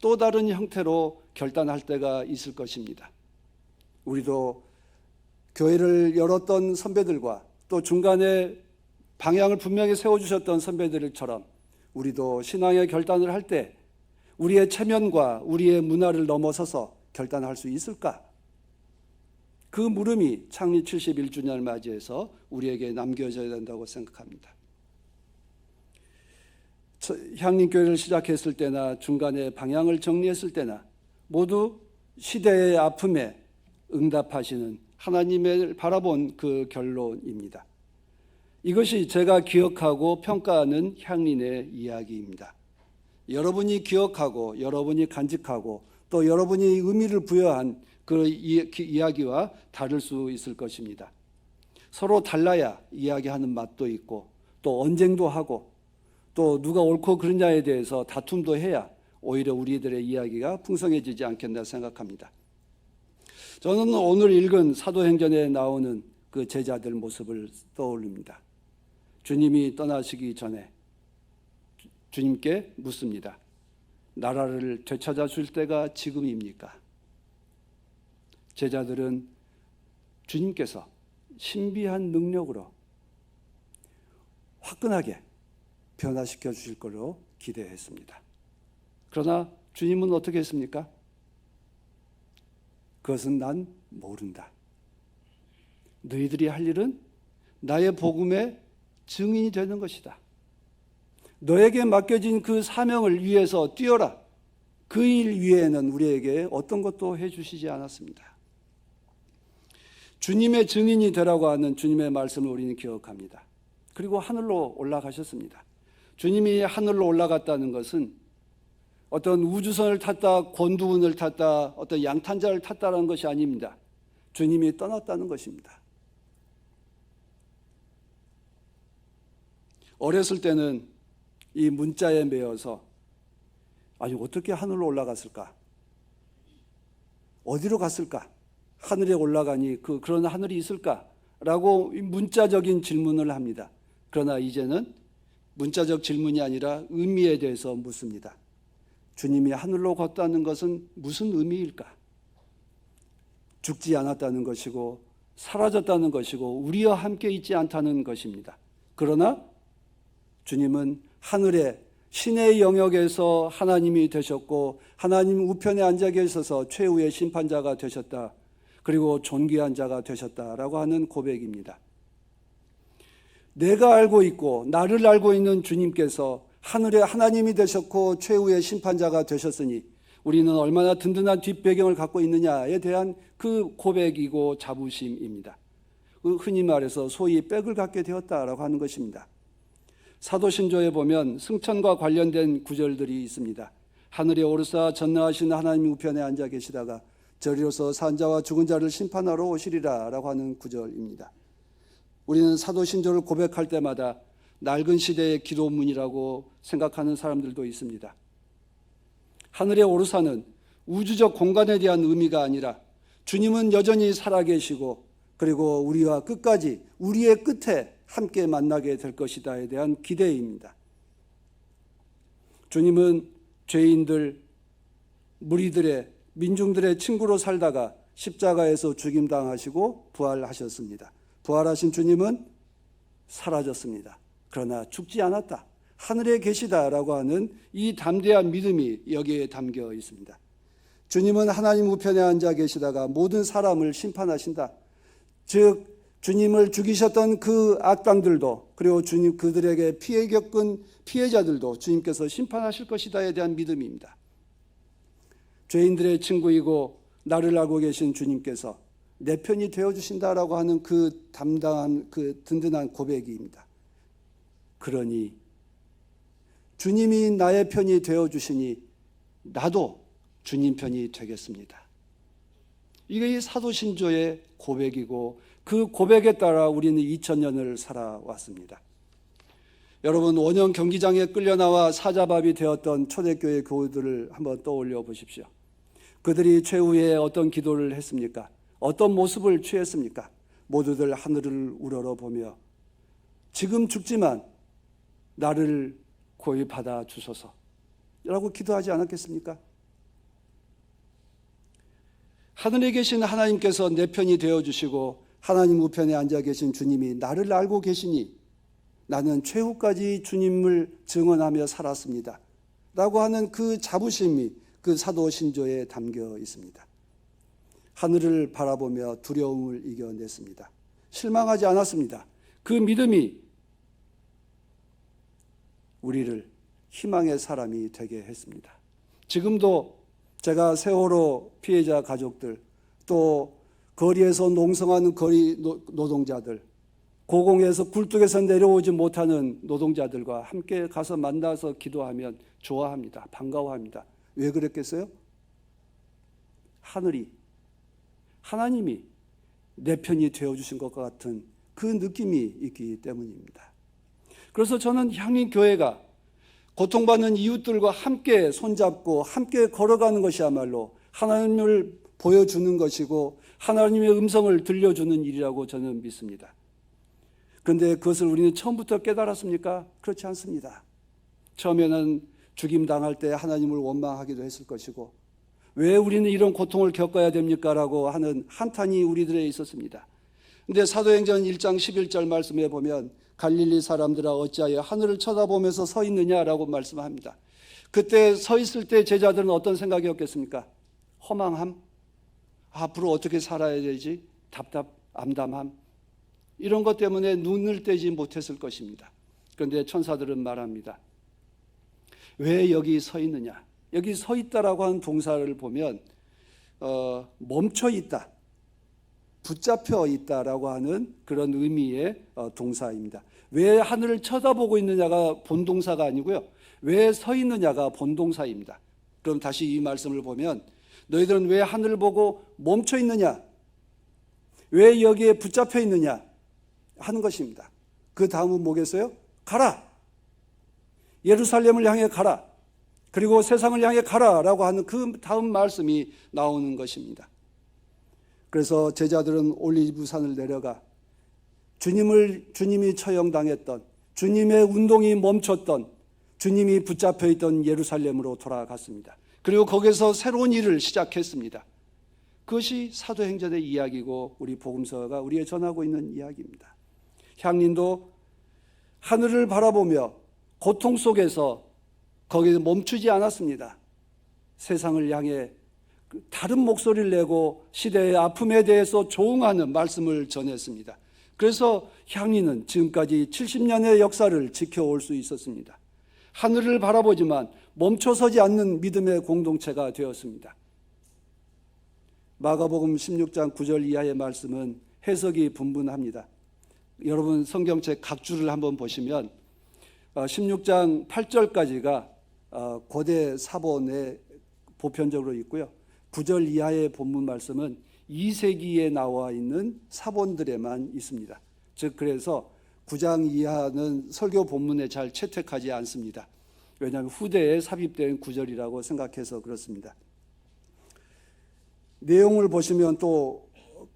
또 다른 형태로 결단할 때가 있을 것입니다. 우리도 교회를 열었던 선배들과 또 중간에 방향을 분명히 세워주셨던 선배들처럼 우리도 신앙의 결단을 할 때 우리의 체면과 우리의 문화를 넘어서서 결단할 수 있을까? 그 물음이 창립 71주년을 맞이해서 우리에게 남겨져야 된다고 생각합니다. 향림교회를 시작했을 때나 중간에 방향을 정리했을 때나 모두 시대의 아픔에 응답하시는 하나님을 바라본 그 결론입니다. 이것이 제가 기억하고 평가하는 향린의 이야기입니다. 여러분이 기억하고 여러분이 간직하고 또 여러분이 의미를 부여한 그 이야기와 다를 수 있을 것입니다. 서로 달라야 이야기하는 맛도 있고 또 언쟁도 하고 또 누가 옳고 그르냐에 대해서 다툼도 해야 오히려 우리들의 이야기가 풍성해지지 않겠나 생각합니다. 저는 오늘 읽은 사도행전에 나오는 그 제자들 모습을 떠올립니다. 주님이 떠나시기 전에 주님께 묻습니다. 나라를 되찾아 줄 때가 지금입니까? 제자들은 주님께서 신비한 능력으로 화끈하게 변화시켜 주실 걸로 기대했습니다. 그러나 주님은 어떻게 했습니까? 그것은 난 모른다. 너희들이 할 일은 나의 복음의 증인이 되는 것이다. 너에게 맡겨진 그 사명을 위해서 뛰어라. 그 일 위에는 우리에게 어떤 것도 해주시지 않았습니다. 주님의 증인이 되라고 하는 주님의 말씀을 우리는 기억합니다. 그리고 하늘로 올라가셨습니다. 주님이 하늘로 올라갔다는 것은 어떤 우주선을 탔다, 권두운을 탔다, 어떤 양탄자를 탔다는 것이 아닙니다. 주님이 떠났다는 것입니다. 어렸을 때는 이 문자에 매여서 아니 어떻게 하늘로 올라갔을까? 어디로 갔을까? 하늘에 올라가니 그런 하늘이 있을까? 라고 문자적인 질문을 합니다. 그러나 이제는 문자적 질문이 아니라 의미에 대해서 묻습니다. 주님이 하늘로 걷다는 것은 무슨 의미일까? 죽지 않았다는 것이고 사라졌다는 것이고 우리와 함께 있지 않다는 것입니다. 그러나 주님은 하늘에 신의 영역에서 하나님이 되셨고 하나님 우편에 앉아 계셔서 최후의 심판자가 되셨다. 그리고 존귀한 자가 되셨다라고 하는 고백입니다. 내가 알고 있고 나를 알고 있는 주님께서 하늘에 하나님이 되셨고 최후의 심판자가 되셨으니 우리는 얼마나 든든한 뒷배경을 갖고 있느냐에 대한 그 고백이고 자부심입니다. 흔히 말해서 소위 백을 갖게 되었다라고 하는 것입니다. 사도신조에 보면 승천과 관련된 구절들이 있습니다. 하늘에 오르사 전능하신 하나님 우편에 앉아 계시다가 저리로서 산자와 죽은 자를 심판하러 오시리라 라고 하는 구절입니다. 우리는 사도신조를 고백할 때마다 낡은 시대의 기도문이라고 생각하는 사람들도 있습니다. 하늘에 오르사는 우주적 공간에 대한 의미가 아니라 주님은 여전히 살아계시고 그리고 우리와 끝까지 우리의 끝에 함께 만나게 될 것이다에 대한 기대입니다. 주님은 죄인들, 무리들의, 민중들의 친구로 살다가 십자가에서 죽임당하시고 부활하셨습니다. 부활하신 주님은 사라졌습니다. 그러나 죽지 않았다. 하늘에 계시다라고 하는 이 담대한 믿음이 여기에 담겨 있습니다. 주님은 하나님 우편에 앉아 계시다가 모든 사람을 심판하신다. 즉 주님을 죽이셨던 그 악당들도 그리고 주님 그들에게 피해 겪은 피해자들도 주님께서 심판하실 것이다에 대한 믿음입니다. 죄인들의 친구이고 나를 알고 계신 주님께서 내 편이 되어주신다라고 하는 그 담당한 그 든든한 고백입니다. 그러니 주님이 나의 편이 되어주시니 나도 주님 편이 되겠습니다. 이게 이 사도신조의 고백이고 그 고백에 따라 우리는 2000년을 살아왔습니다. 여러분 원형 경기장에 끌려나와 사자밥이 되었던 초대교회 교우들을 한번 떠올려 보십시오. 그들이 최후에 어떤 기도를 했습니까? 어떤 모습을 취했습니까? 모두들 하늘을 우러러보며 지금 죽지만 나를 고이 받아 주소서 라고 기도하지 않았겠습니까? 하늘에 계신 하나님께서 내 편이 되어주시고 하나님 우편에 앉아 계신 주님이 나를 알고 계시니 나는 최후까지 주님을 증언하며 살았습니다 라고 하는 그 자부심이 그 사도신조에 담겨 있습니다. 하늘을 바라보며 두려움을 이겨냈습니다. 실망하지 않았습니다. 그 믿음이 우리를 희망의 사람이 되게 했습니다. 지금도 제가 세월호 피해자 가족들, 또 거리에서 농성하는 거리 노동자들, 고공에서 굴뚝에서 내려오지 못하는 노동자들과 함께 가서 만나서 기도하면 좋아합니다. 반가워합니다. 왜 그랬겠어요? 하나님이 내 편이 되어주신 것과 같은 그 느낌이 있기 때문입니다. 그래서 저는 향림교회가 고통받는 이웃들과 함께 손잡고 함께 걸어가는 것이야말로 하나님을 보여주는 것이고 하나님의 음성을 들려주는 일이라고 저는 믿습니다. 그런데 그것을 우리는 처음부터 깨달았습니까? 그렇지 않습니다. 처음에는 죽임당할 때 하나님을 원망하기도 했을 것이고 왜 우리는 이런 고통을 겪어야 됩니까? 라고 하는 한탄이 우리들에 있었습니다. 그런데 사도행전 1장 11절 말씀에 보면 갈릴리 사람들아 어찌하여 하늘을 쳐다보면서 서 있느냐라고 말씀합니다. 그때 서 있을 때 제자들은 어떤 생각이었겠습니까? 허망함? 앞으로 어떻게 살아야 되지? 암담함? 이런 것 때문에 눈을 떼지 못했을 것입니다. 그런데 천사들은 말합니다. 왜 여기 서 있느냐? 여기 서 있다라고 하는 동사를 보면 멈춰 있다, 붙잡혀 있다라고 하는 그런 의미의 동사입니다. 왜 하늘을 쳐다보고 있느냐가 본동사가 아니고요. 왜 서 있느냐가 본동사입니다. 그럼 다시 이 말씀을 보면 너희들은 왜 하늘을 보고 멈춰 있느냐? 왜 여기에 붙잡혀 있느냐? 하는 것입니다. 그 다음은 뭐겠어요? 가라! 예루살렘을 향해 가라! 그리고 세상을 향해 가라라고 하는 그 다음 말씀이 나오는 것입니다. 그래서 제자들은 올리브산을 내려가 주님이 처형당했던, 주님의 운동이 멈췄던, 주님이 붙잡혀 있던 예루살렘으로 돌아갔습니다. 그리고 거기서 새로운 일을 시작했습니다. 그것이 사도행전의 이야기고 우리 복음서가 우리에 전하고 있는 이야기입니다. 향린도 하늘을 바라보며 고통 속에서 거기서 멈추지 않았습니다. 세상을 향해 다른 목소리를 내고 시대의 아픔에 대해서 조응하는 말씀을 전했습니다. 그래서 향리는 지금까지 70년의 역사를 지켜올 수 있었습니다. 하늘을 바라보지만 멈춰서지 않는 믿음의 공동체가 되었습니다. 마가복음 16장 9절 이하의 말씀은 해석이 분분합니다. 여러분 성경책 각 줄을 한번 보시면 16장 8절까지가 고대 사본에 보편적으로 있고요. 9절 이하의 본문 말씀은 2세기에 나와 있는 사본들에만 있습니다. 즉 그래서 9장 이하는 설교 본문에 잘 채택하지 않습니다. 왜냐하면 후대에 삽입된 구절이라고 생각해서 그렇습니다. 내용을 보시면 또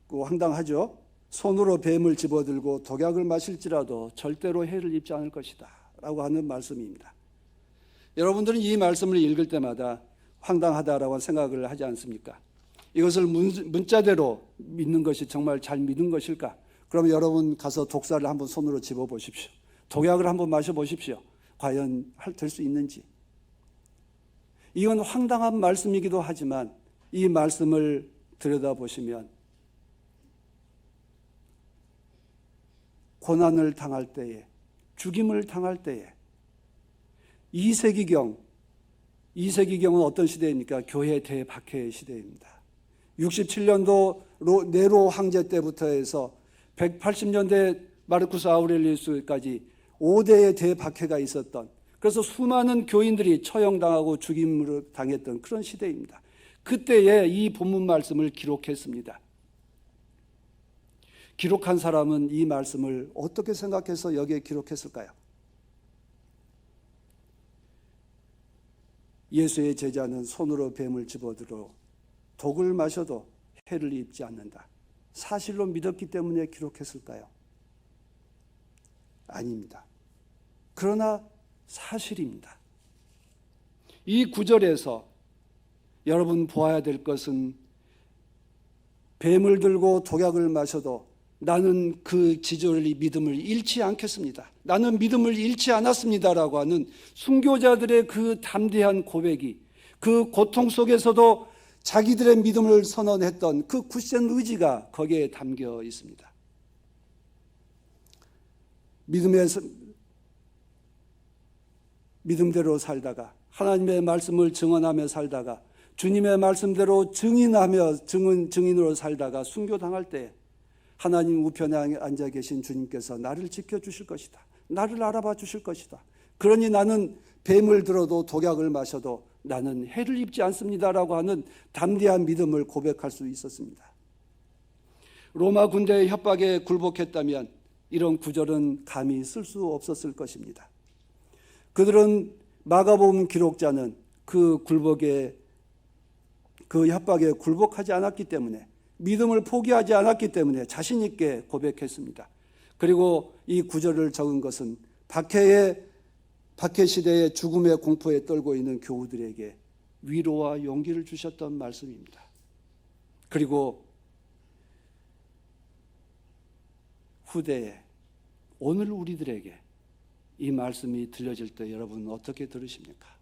황당하죠. 손으로 뱀을 집어들고 독약을 마실지라도 절대로 해를 입지 않을 것이다 라고 하는 말씀입니다. 여러분들은 이 말씀을 읽을 때마다 황당하다라고 생각을 하지 않습니까? 이것을 문자대로 믿는 것이 정말 잘 믿은 것일까? 그러면 여러분 가서 독사를 한번 손으로 집어보십시오. 독약을 한번 마셔보십시오. 과연 될 수 있는지. 이건 황당한 말씀이기도 하지만 이 말씀을 들여다보시면 고난을 당할 때에, 죽임을 당할 때에, 2세기경은 어떤 시대입니까? 교회 대박해의 시대입니다. 67년도 네로 황제 때부터 해서 180년대 마르쿠스 아우렐리우스까지 5대의 대박해가 있었던, 그래서 수많은 교인들이 처형당하고 죽임을 당했던 그런 시대입니다. 그때에 이 본문 말씀을 기록했습니다. 기록한 사람은 이 말씀을 어떻게 생각해서 여기에 기록했을까요? 예수의 제자는 손으로 뱀을 집어들어 독을 마셔도 해를 입지 않는다. 사실로 믿었기 때문에 기록했을까요? 아닙니다. 그러나 사실입니다. 이 구절에서 여러분 보아야 될 것은 뱀을 들고 독약을 마셔도 나는 그 지조리 믿음을 잃지 않겠습니다. 나는 믿음을 잃지 않았습니다라고 하는 순교자들의 그 담대한 고백이, 그 고통 속에서도 자기들의 믿음을 선언했던 그 굳센 의지가 거기에 담겨 있습니다. 믿음대로 살다가, 하나님의 말씀을 증언하며 살다가, 주님의 말씀대로 증인으로 살다가 순교당할 때 하나님 우편에 앉아 계신 주님께서 나를 지켜주실 것이다. 나를 알아봐 주실 것이다. 그러니 나는 뱀을 들어도 독약을 마셔도 나는 해를 입지 않습니다라고 하는 담대한 믿음을 고백할 수 있었습니다. 로마 군대의 협박에 굴복했다면 이런 구절은 감히 쓸 수 없었을 것입니다. 그들은 마가복음 기록자는 그 협박에 굴복하지 않았기 때문에, 믿음을 포기하지 않았기 때문에 자신 있게 고백했습니다. 그리고 이 구절을 적은 것은 박해 시대의 죽음의 공포에 떨고 있는 교우들에게 위로와 용기를 주셨던 말씀입니다. 그리고 후대에 오늘 우리들에게 이 말씀이 들려질 때 여러분 어떻게 들으십니까?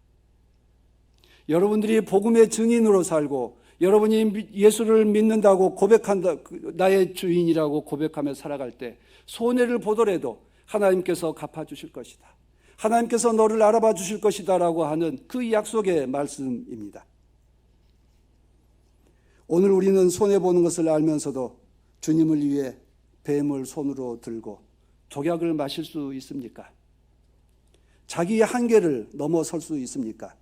여러분들이 복음의 증인으로 살고 여러분이 예수를 믿는다고 고백한다, 나의 주인이라고 고백하며 살아갈 때 손해를 보더라도 하나님께서 갚아주실 것이다. 하나님께서 너를 알아봐 주실 것이다 라고 하는 그 약속의 말씀입니다. 오늘 우리는 손해보는 것을 알면서도 주님을 위해 뱀을 손으로 들고 독약을 마실 수 있습니까? 자기의 한계를 넘어설 수 있습니까?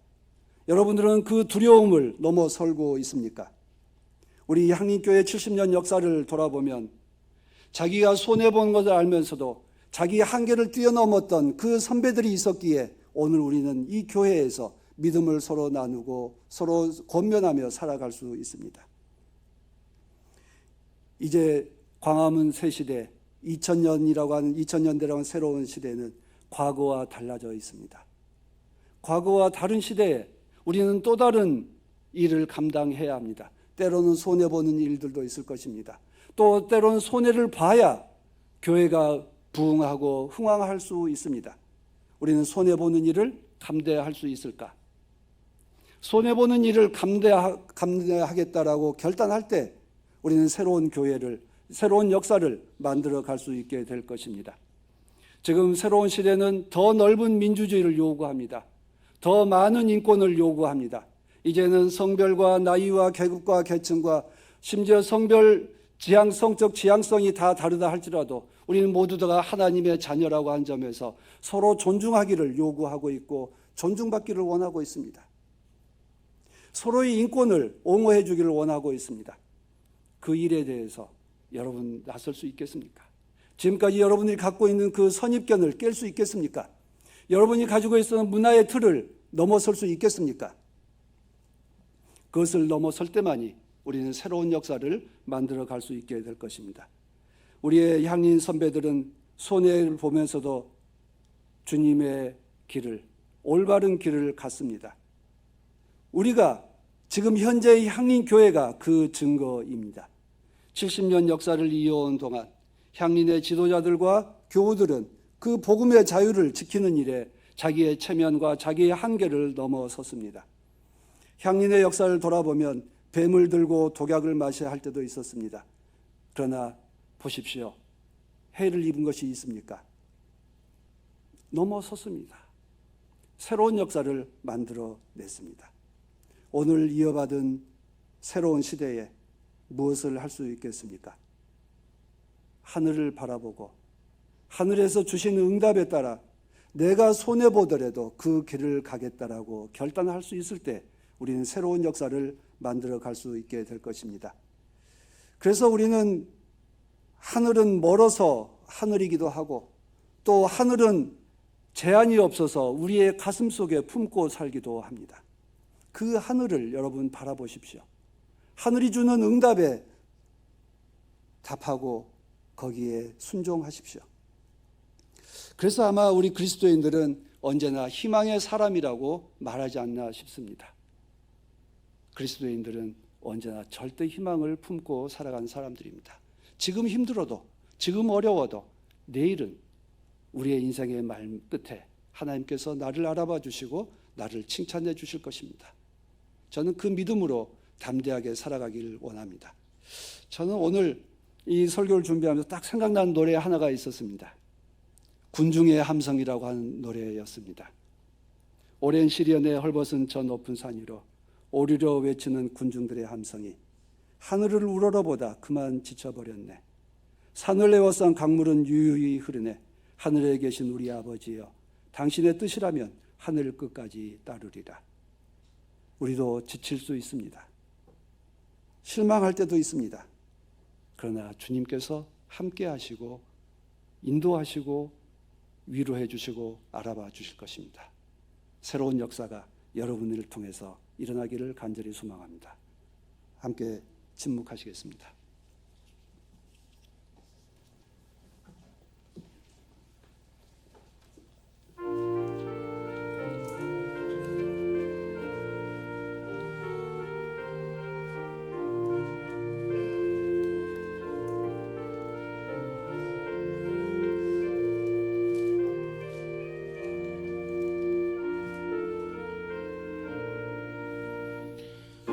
여러분들은 그 두려움을 넘어설고 있습니까? 우리 향림교회 70년 역사를 돌아보면 자기가 손해본 것을 알면서도 자기의 한계를 뛰어넘었던 그 선배들이 있었기에 오늘 우리는 이 교회에서 믿음을 서로 나누고 서로 권면하며 살아갈 수 있습니다. 이제 광화문 새 시대, 2000년대라고 하는 새로운 시대는 과거와 달라져 있습니다. 과거와 다른 시대에 우리는 또 다른 일을 감당해야 합니다. 때로는 손해보는 일들도 있을 것입니다. 또 때로는 손해를 봐야 교회가 부흥하고 흥왕할 수 있습니다. 우리는 손해보는 일을 감대할 수 있을까? 손해보는 일을 감대하겠다라고 결단할 때 우리는 새로운 교회를, 새로운 역사를 만들어 갈 수 있게 될 것입니다. 지금 새로운 시대는 더 넓은 민주주의를 요구합니다. 더 많은 인권을 요구합니다. 이제는 성별과 나이와 계급과 계층과 심지어 성별 지향성적 지향성이 다 다르다 할지라도 우리는 모두 다 하나님의 자녀라고 한 점에서 서로 존중하기를 요구하고 있고 존중받기를 원하고 있습니다. 서로의 인권을 옹호해 주기를 원하고 있습니다. 그 일에 대해서 여러분 나설 수 있겠습니까? 지금까지 여러분들이 갖고 있는 그 선입견을 깰 수 있겠습니까? 여러분이 가지고 있었던 문화의 틀을 넘어설 수 있겠습니까? 그것을 넘어설 때만이 우리는 새로운 역사를 만들어 갈 수 있게 될 것입니다. 우리의 향인 선배들은 손해를 보면서도 주님의 길을, 올바른 길을 갔습니다. 우리가 지금 현재의 향인 교회가 그 증거입니다. 70년 역사를 이어온 동안 향인의 지도자들과 교우들은 그 복음의 자유를 지키는 일에 자기의 체면과 자기의 한계를 넘어섰습니다. 향인의 역사를 돌아보면 뱀을 들고 독약을 마셔야 할 때도 있었습니다. 그러나 보십시오. 해를 입은 것이 있습니까? 넘어섰습니다. 새로운 역사를 만들어냈습니다. 오늘 이어받은 새로운 시대에 무엇을 할 수 있겠습니까? 하늘을 바라보고 하늘에서 주신 응답에 따라 내가 손해보더라도 그 길을 가겠다라고 결단할 수 있을 때 우리는 새로운 역사를 만들어 갈 수 있게 될 것입니다. 그래서 우리는 하늘은 멀어서 하늘이기도 하고 또 하늘은 제한이 없어서 우리의 가슴 속에 품고 살기도 합니다. 그 하늘을 여러분 바라보십시오. 하늘이 주는 응답에 답하고 거기에 순종하십시오. 그래서 아마 우리 그리스도인들은 언제나 희망의 사람이라고 말하지 않나 싶습니다. 그리스도인들은 언제나 절대 희망을 품고 살아가는 사람들입니다. 지금 힘들어도, 지금 어려워도 내일은 우리의 인생의 말 끝에 하나님께서 나를 알아봐 주시고 나를 칭찬해 주실 것입니다. 저는 그 믿음으로 담대하게 살아가기를 원합니다. 저는 오늘 이 설교를 준비하면서 딱 생각나는 노래 하나가 있었습니다. 군중의 함성이라고 하는 노래였습니다. 오랜 시련에 헐벗은 저 높은 산 위로 오르려 외치는 군중들의 함성이 하늘을 우러러보다 그만 지쳐버렸네. 산을 에워싼 강물은 유유히 흐르네. 하늘에 계신 우리 아버지여, 당신의 뜻이라면 하늘 끝까지 따르리라. 우리도 지칠 수 있습니다. 실망할 때도 있습니다. 그러나 주님께서 함께 하시고 인도하시고 위로해 주시고 알아봐 주실 것입니다. 새로운 역사가 여러분을 통해서 일어나기를 간절히 소망합니다. 함께 침묵하시겠습니다.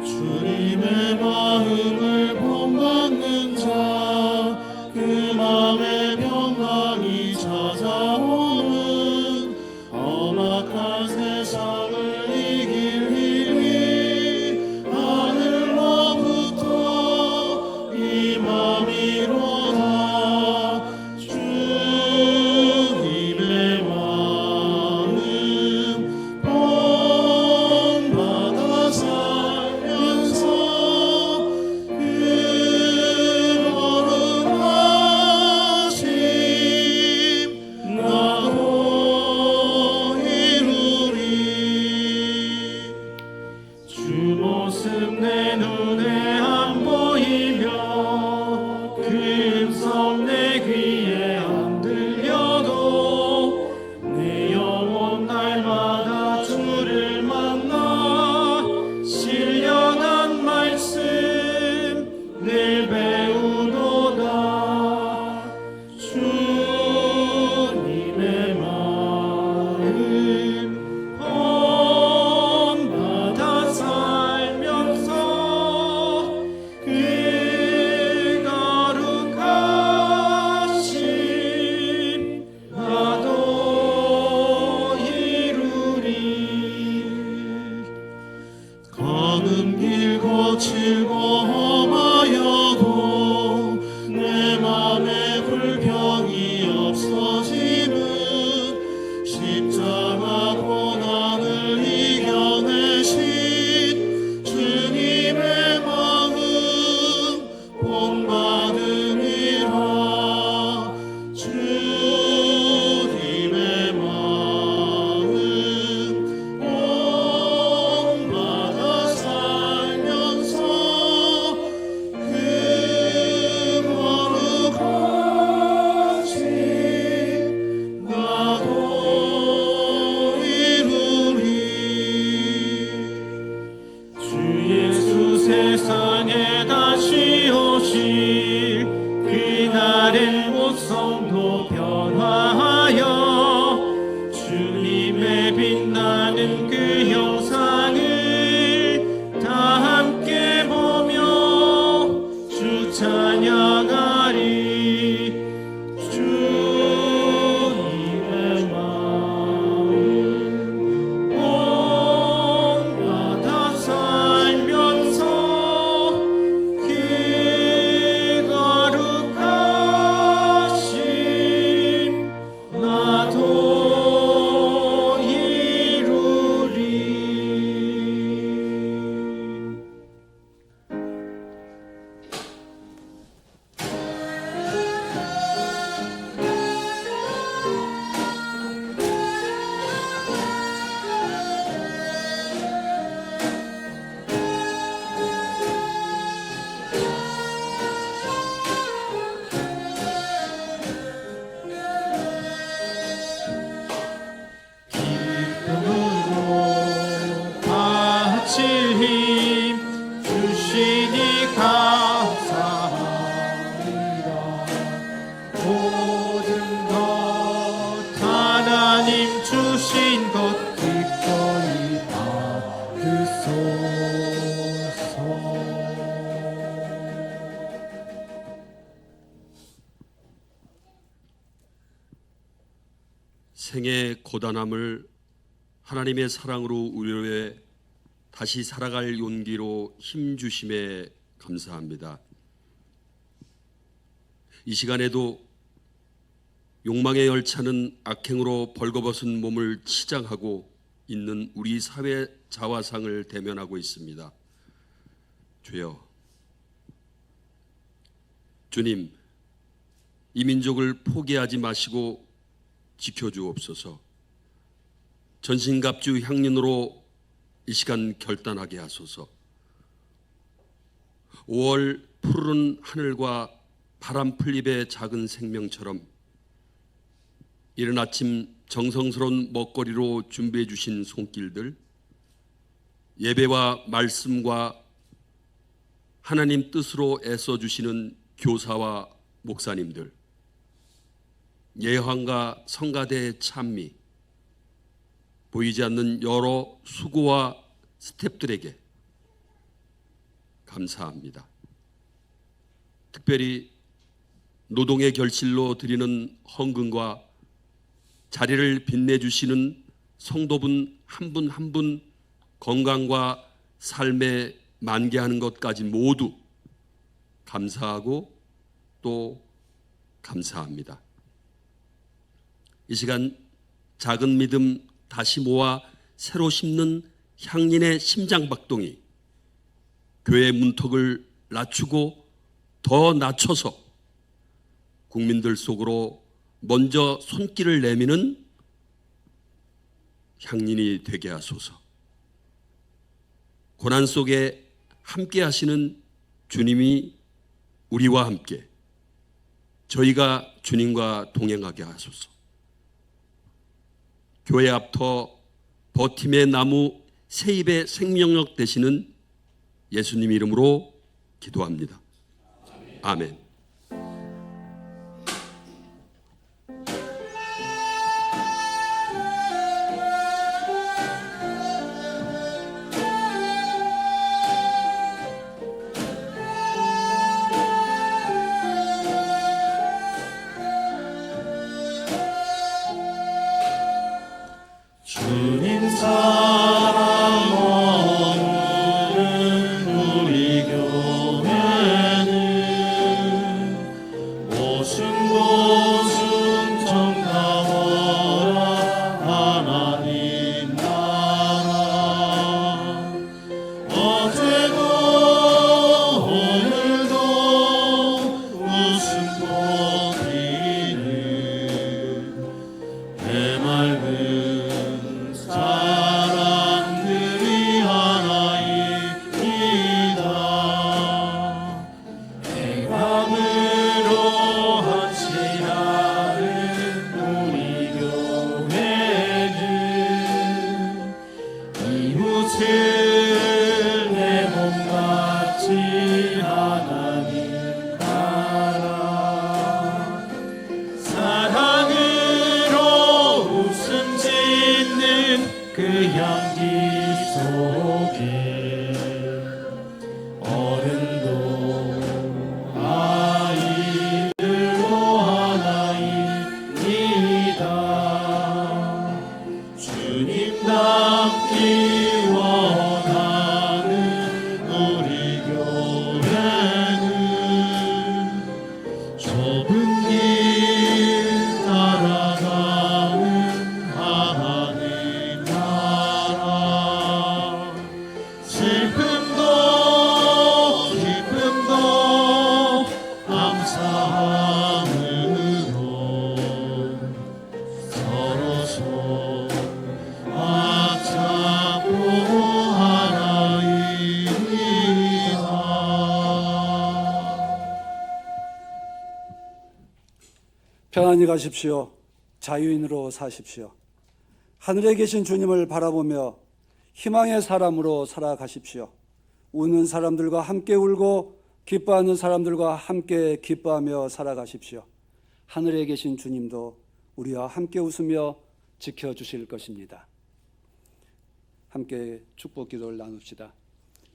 주님의 마음을 본받아 날이 주님의 마음 온 바다 살면서 기거룩하심 나도 이루리. 기쁨으로 같이 힘 주시니 감사합니다. 모든 것 하나님 주신 것 기꺼이 받으소서. 생의 고단함을 하나님의 사랑으로 위로해 다시 살아갈 용기로 힘 주심에 감사합니다. 이 시간에도 욕망의 열차는 악행으로 벌거벗은 몸을 치장하고 있는 우리 사회 자화상을 대면하고 있습니다. 주여, 주님, 이 민족을 포기하지 마시고 지켜주옵소서. 전신갑주 향lin으로 이 시간 결단하게 하소서. 5월 푸른 하늘과 바람 풀잎의 작은 생명처럼 이른 아침 정성스러운 먹거리로 준비해 주신 손길들, 예배와 말씀과 하나님 뜻으로 애써 주시는 교사와 목사님들, 예황과 성가대의 찬미, 보이지 않는 여러 수고와 스태프들에게 감사합니다. 특별히 노동의 결실로 드리는 헌금과 자리를 빛내주시는 성도분 한 분 한 분 건강과 삶에 만개하는 것까지 모두 감사하고 또 감사합니다. 이 시간 작은 믿음 다시 모아 새로 심는 향린의 심장박동이 교회 문턱을 낮추고 더 낮춰서 국민들 속으로 먼저 손길을 내미는 향린이 되게 하소서. 고난 속에 함께 하시는 주님이 우리와 함께, 저희가 주님과 동행하게 하소서. 교회 앞터 버팀의 나무 새 잎의 생명력 되시는 예수님 이름으로 기도합니다. 아멘. 주님 사랑 없는 우리 교회는 오순도순 정다워라 하나님 나라. 어제도 오늘도 웃음 꽃피는 해맑은 사람들이 하나이다. 행함으로 한치라는 우리 교회는 이웃을 내 몸같이 하나님 나라. 사랑으로 웃음 짓는 그 향기 속에 어른도 아이도 좁은 길 따라가는 하나님 나라 슬픔도 기쁨도 감사함으로 서로 손 맞잡고 하나이니라. 편안히 가십시오. 자유인으로 사십시오. 하늘에 계신 주님을 바라보며 희망의 사람으로 살아가십시오. 우는 사람들과 함께 울고 기뻐하는 사람들과 함께 기뻐하며 살아가십시오. 하늘에 계신 주님도 우리와 함께 웃으며 지켜주실 것입니다. 함께 축복 기도를 나눕시다.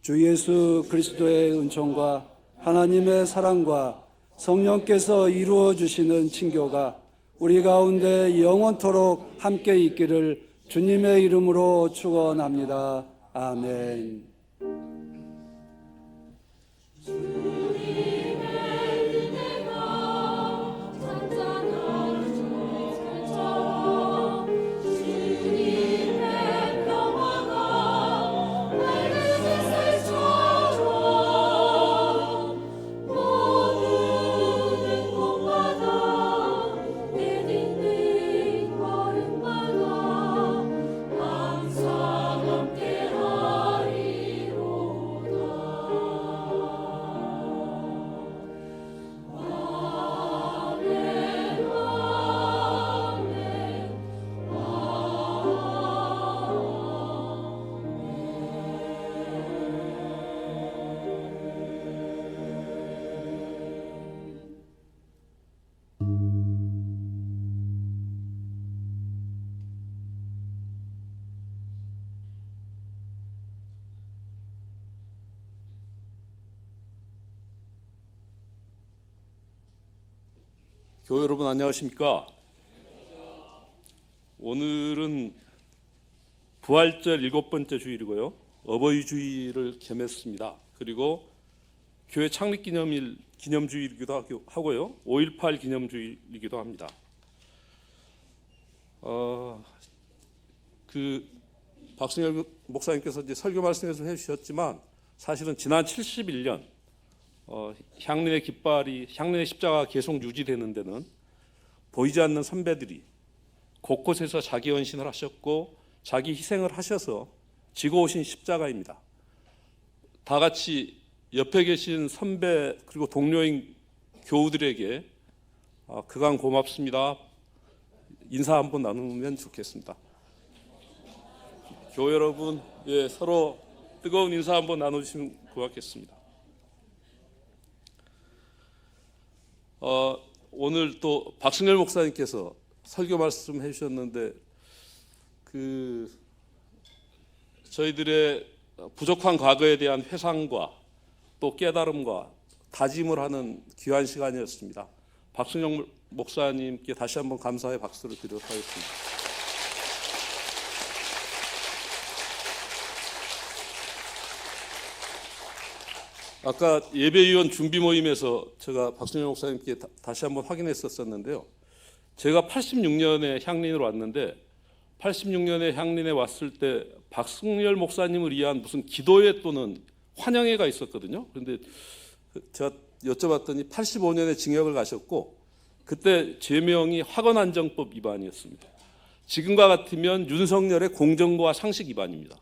주 예수 그리스도의 은총과 하나님의 사랑과 성령께서 이루어 주시는 친교가 우리 가운데 영원토록 함께 있기를 주님의 이름으로 축원합니다. 아멘. 교회 여러분 안녕하십니까? 오늘은 부활절 7번째 주일이고요. 어버이 주일을 겸했습니다. 그리고 교회 창립 기념일 기념주일이기도 하고요. 5.18 기념주일이기도 합니다. 박승열 목사님께서 이제 설교 말씀에서 해주셨지만 사실은 지난 71년 향린의 깃발이 향린의 십자가가 계속 유지되는 데는 보이지 않는 선배들이 곳곳에서 자기 헌신을 하셨고 자기 희생을 하셔서 지고 오신 십자가입니다. 다 같이 옆에 계신 선배 그리고 동료인 교우들에게 그간 고맙습니다. 인사 한번 나누면 좋겠습니다. 교회 여러분, 서로 뜨거운 인사 한번 나눠주시면 고맙겠습니다. 오늘 또 박승열 목사님께서 설교 말씀해 주셨는데 저희들의 부족한 과거에 대한 회상과 또 깨달음과 다짐을 하는 귀한 시간이었습니다. 박승열 목사님께 다시 한번 감사의 박수를 드리도록 하겠습니다. 아까 예배위원 준비 모임에서 제가 박승열 목사님께 다시 한번 확인했었는데요. 제가 86년에 향린으로 왔는데 86년에 향린에 왔을 때 박승열 목사님을 위한 무슨 기도회 또는 환영회가 있었거든요. 그런데 제가 여쭤봤더니 85년에 징역을 가셨고 그때 죄명이 학원안정법 위반이었습니다. 지금과 같으면 윤석열의 공정과 상식 위반입니다.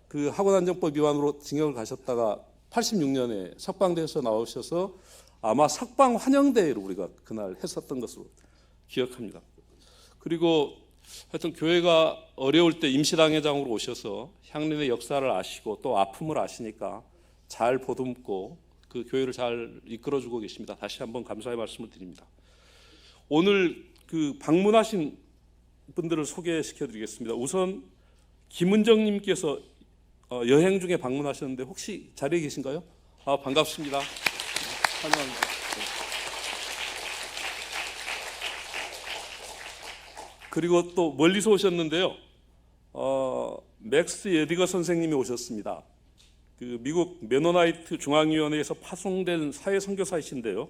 그 학원안정법 위반으로 징역을 가셨다가 86년에 석방돼서 나오셔서 아마 석방 환영대회를 우리가 그날 했었던 것으로 기억합니다. 그리고 하여튼 교회가 어려울 때 임시당회장으로 오셔서 향린의 역사를 아시고 또 아픔을 아시니까 잘 보듬고 그 교회를 잘 이끌어주고 계십니다. 다시 한번 감사의 말씀을 드립니다. 오늘 방문하신 분들을 소개시켜드리겠습니다. 우선 김은정님께서 여행 중에 방문하셨는데 혹시 자리에 계신가요? 반갑습니다. 환영합니다. 그리고 또 멀리서 오셨는데요. 맥스 예디거 선생님이 오셨습니다. 미국 메노나이트 중앙위원회에서 파송된 사회 선교사이신데요.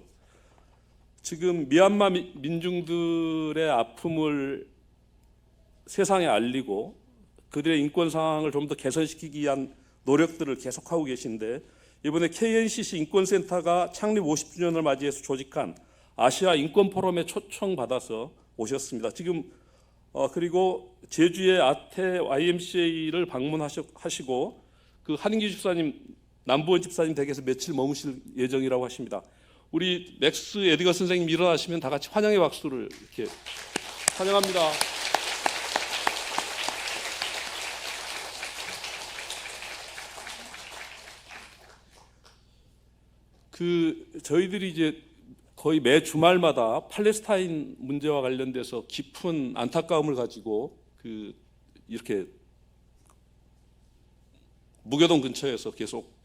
지금 미얀마 민중들의 아픔을 세상에 알리고 그들의 인권 상황을 좀 더 개선시키기 위한 노력들을 계속하고 계신데, 이번에 KNCC 인권센터가 창립 50주년을 맞이해서 조직한 아시아 인권 포럼에 초청받아서 오셨습니다. 지금 그리고 제주의 아태 YMCA를 방문하시고 그 한인기 집사님, 남부원 집사님 댁에서 며칠 머무실 예정이라고 하십니다. 우리 맥스 에디거 선생님 일어나시면 다 같이 환영의 박수를 이렇게 환영합니다. 저희들이 이제 거의 매 주말마다 팔레스타인 문제와 관련돼서 깊은 안타까움을 가지고 이렇게 무교동 근처에서 계속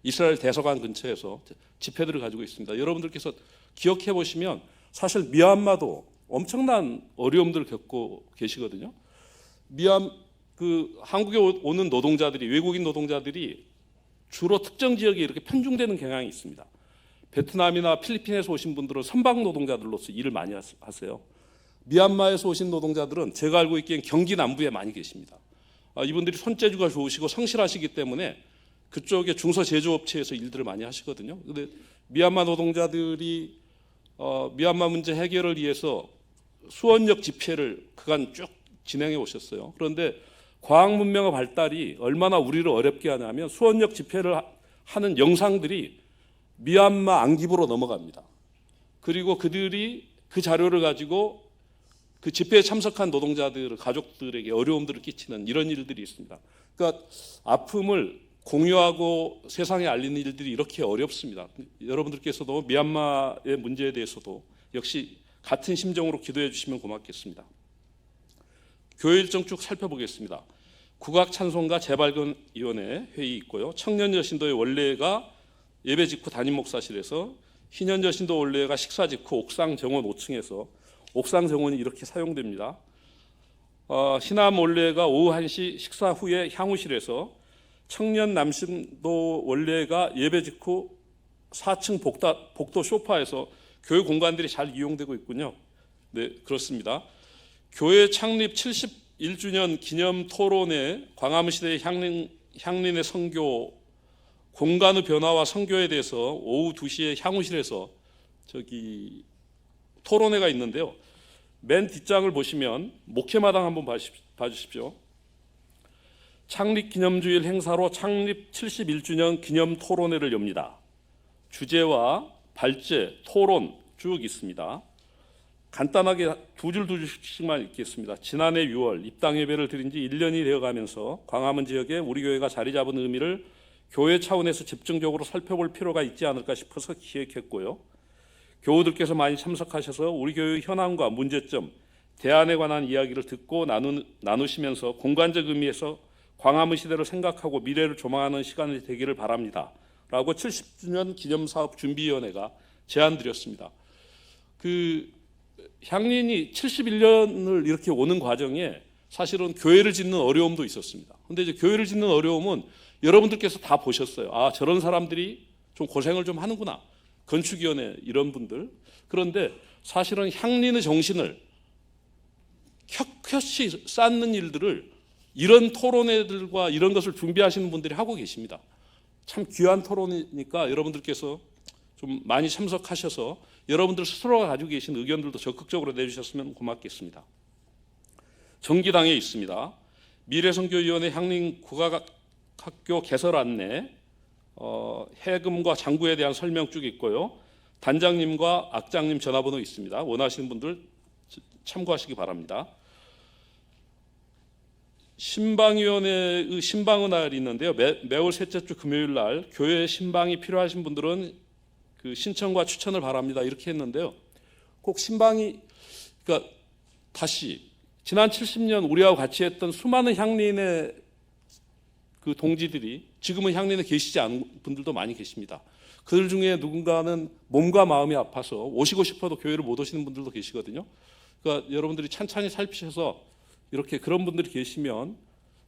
이스라엘 대사관 근처에서 집회들을 가지고 있습니다. 여러분들께서 기억해 보시면 사실 미얀마도 엄청난 어려움들을 겪고 계시거든요. 한국에 오는 노동자들이, 외국인 노동자들이 주로 특정 지역에 이렇게 편중되는 경향이 있습니다. 베트남이나 필리핀에서 오신 분들은 선박 노동자들로서 일을 많이 하세요. 미얀마에서 오신 노동자들은 제가 알고 있기엔 경기 남부에 많이 계십니다. 이분들이 손재주가 좋으시고 성실하시기 때문에 그쪽에 중소 제조업체에서 일들을 많이 하시거든요. 근데 미얀마 노동자들이 미얀마 문제 해결을 위해서 수원역 집회를 그간 쭉 진행해 오셨어요. 그런데 과학 문명의 발달이 얼마나 우리를 어렵게 하냐면 수원역 집회를 하는 영상들이 미얀마 안기부로 넘어갑니다. 그리고 그들이 그 자료를 가지고 그 집회에 참석한 노동자들 가족들에게 어려움들을 끼치는 이런 일들이 있습니다. 그러니까 아픔을 공유하고 세상에 알리는 일들이 이렇게 어렵습니다. 여러분들께서도 미얀마의 문제에 대해서도 역시 같은 심정으로 기도해 주시면 고맙겠습니다. 교회 일정 쭉 살펴보겠습니다. 국악찬송가 재발견위원회 회의 있고요. 청년여신도의 원래가 예배 직후 담임 목사실에서, 희년여신도 원래가 식사 직후 옥상 정원 5층에서, 옥상 정원이 이렇게 사용됩니다. 희남 원래가 오후 1시 식사 후에 향후실에서, 청년 남신도 원래가 예배 직후 4층 복도 소파에서 교회 공간들이 잘 이용되고 있군요. 네, 그렇습니다. 교회 창립 71주년 기념 토론회 광화문시대의 향린의 선교, 공간의 변화와 선교에 대해서 오후 2시에 향후실에서 토론회가 있는데요. 맨 뒷장을 보시면 목회마당 한번 봐주십시오. 창립 기념주일 행사로 창립 71주년 기념 토론회를 엽니다. 주제와 발제, 토론 쭉 있습니다. 간단하게 두 줄씩만 읽겠습니다. 지난해 6월 입당 예배를 드린 지 1년이 되어가면서 광화문 지역에 우리 교회가 자리 잡은 의미를 교회 차원에서 집중적으로 살펴볼 필요가 있지 않을까 싶어서 기획했고요. 교우들께서 많이 참석하셔서 우리 교회의 현황과 문제점, 대안에 관한 이야기를 듣고 나누시면서 공간적 의미에서 광화문 시대를 생각하고 미래를 조망하는 시간이 되기를 바랍니다. 라고 70주년 기념사업 준비위원회가 제안드렸습니다. 향린이 71년을 이렇게 오는 과정에 사실은 교회를 짓는 어려움도 있었습니다. 그런데 이제 교회를 짓는 어려움은 여러분들께서 다 보셨어요. 아, 저런 사람들이 좀 고생을 좀 하는구나. 건축위원회 이런 분들. 그런데 사실은 향린의 정신을 켜켜이 쌓는 일들을 이런 토론회들과 이런 것을 준비하시는 분들이 하고 계십니다. 참 귀한 토론이니까 여러분들께서 좀 많이 참석하셔서 여러분들 스스로가 가지고 계신 의견들도 적극적으로 내주셨으면 고맙겠습니다. 정기당에 있습니다. 미래선교위원회 향린 국악학교 개설 안내, 해금과 장구에 대한 설명 쭉 있고요. 단장님과 악장님 전화번호 있습니다. 원하시는 분들 참고하시기 바랍니다. 신방위원회의 신방의 날이 있는데요. 매월 셋째 주 금요일 날 교회 신방이 필요하신 분들은 그 신청과 추천을 바랍니다. 이렇게 했는데요. 꼭 신방이, 그러니까 다시 지난 70년 우리하고 같이 했던 수많은 향린의 그 동지들이 지금은 향린에 계시지 않은 분들도 많이 계십니다. 그들 중에 누군가는 몸과 마음이 아파서 오시고 싶어도 교회를 못 오시는 분들도 계시거든요. 그러니까 여러분들이 찬찬히 살피셔서 이렇게 그런 분들이 계시면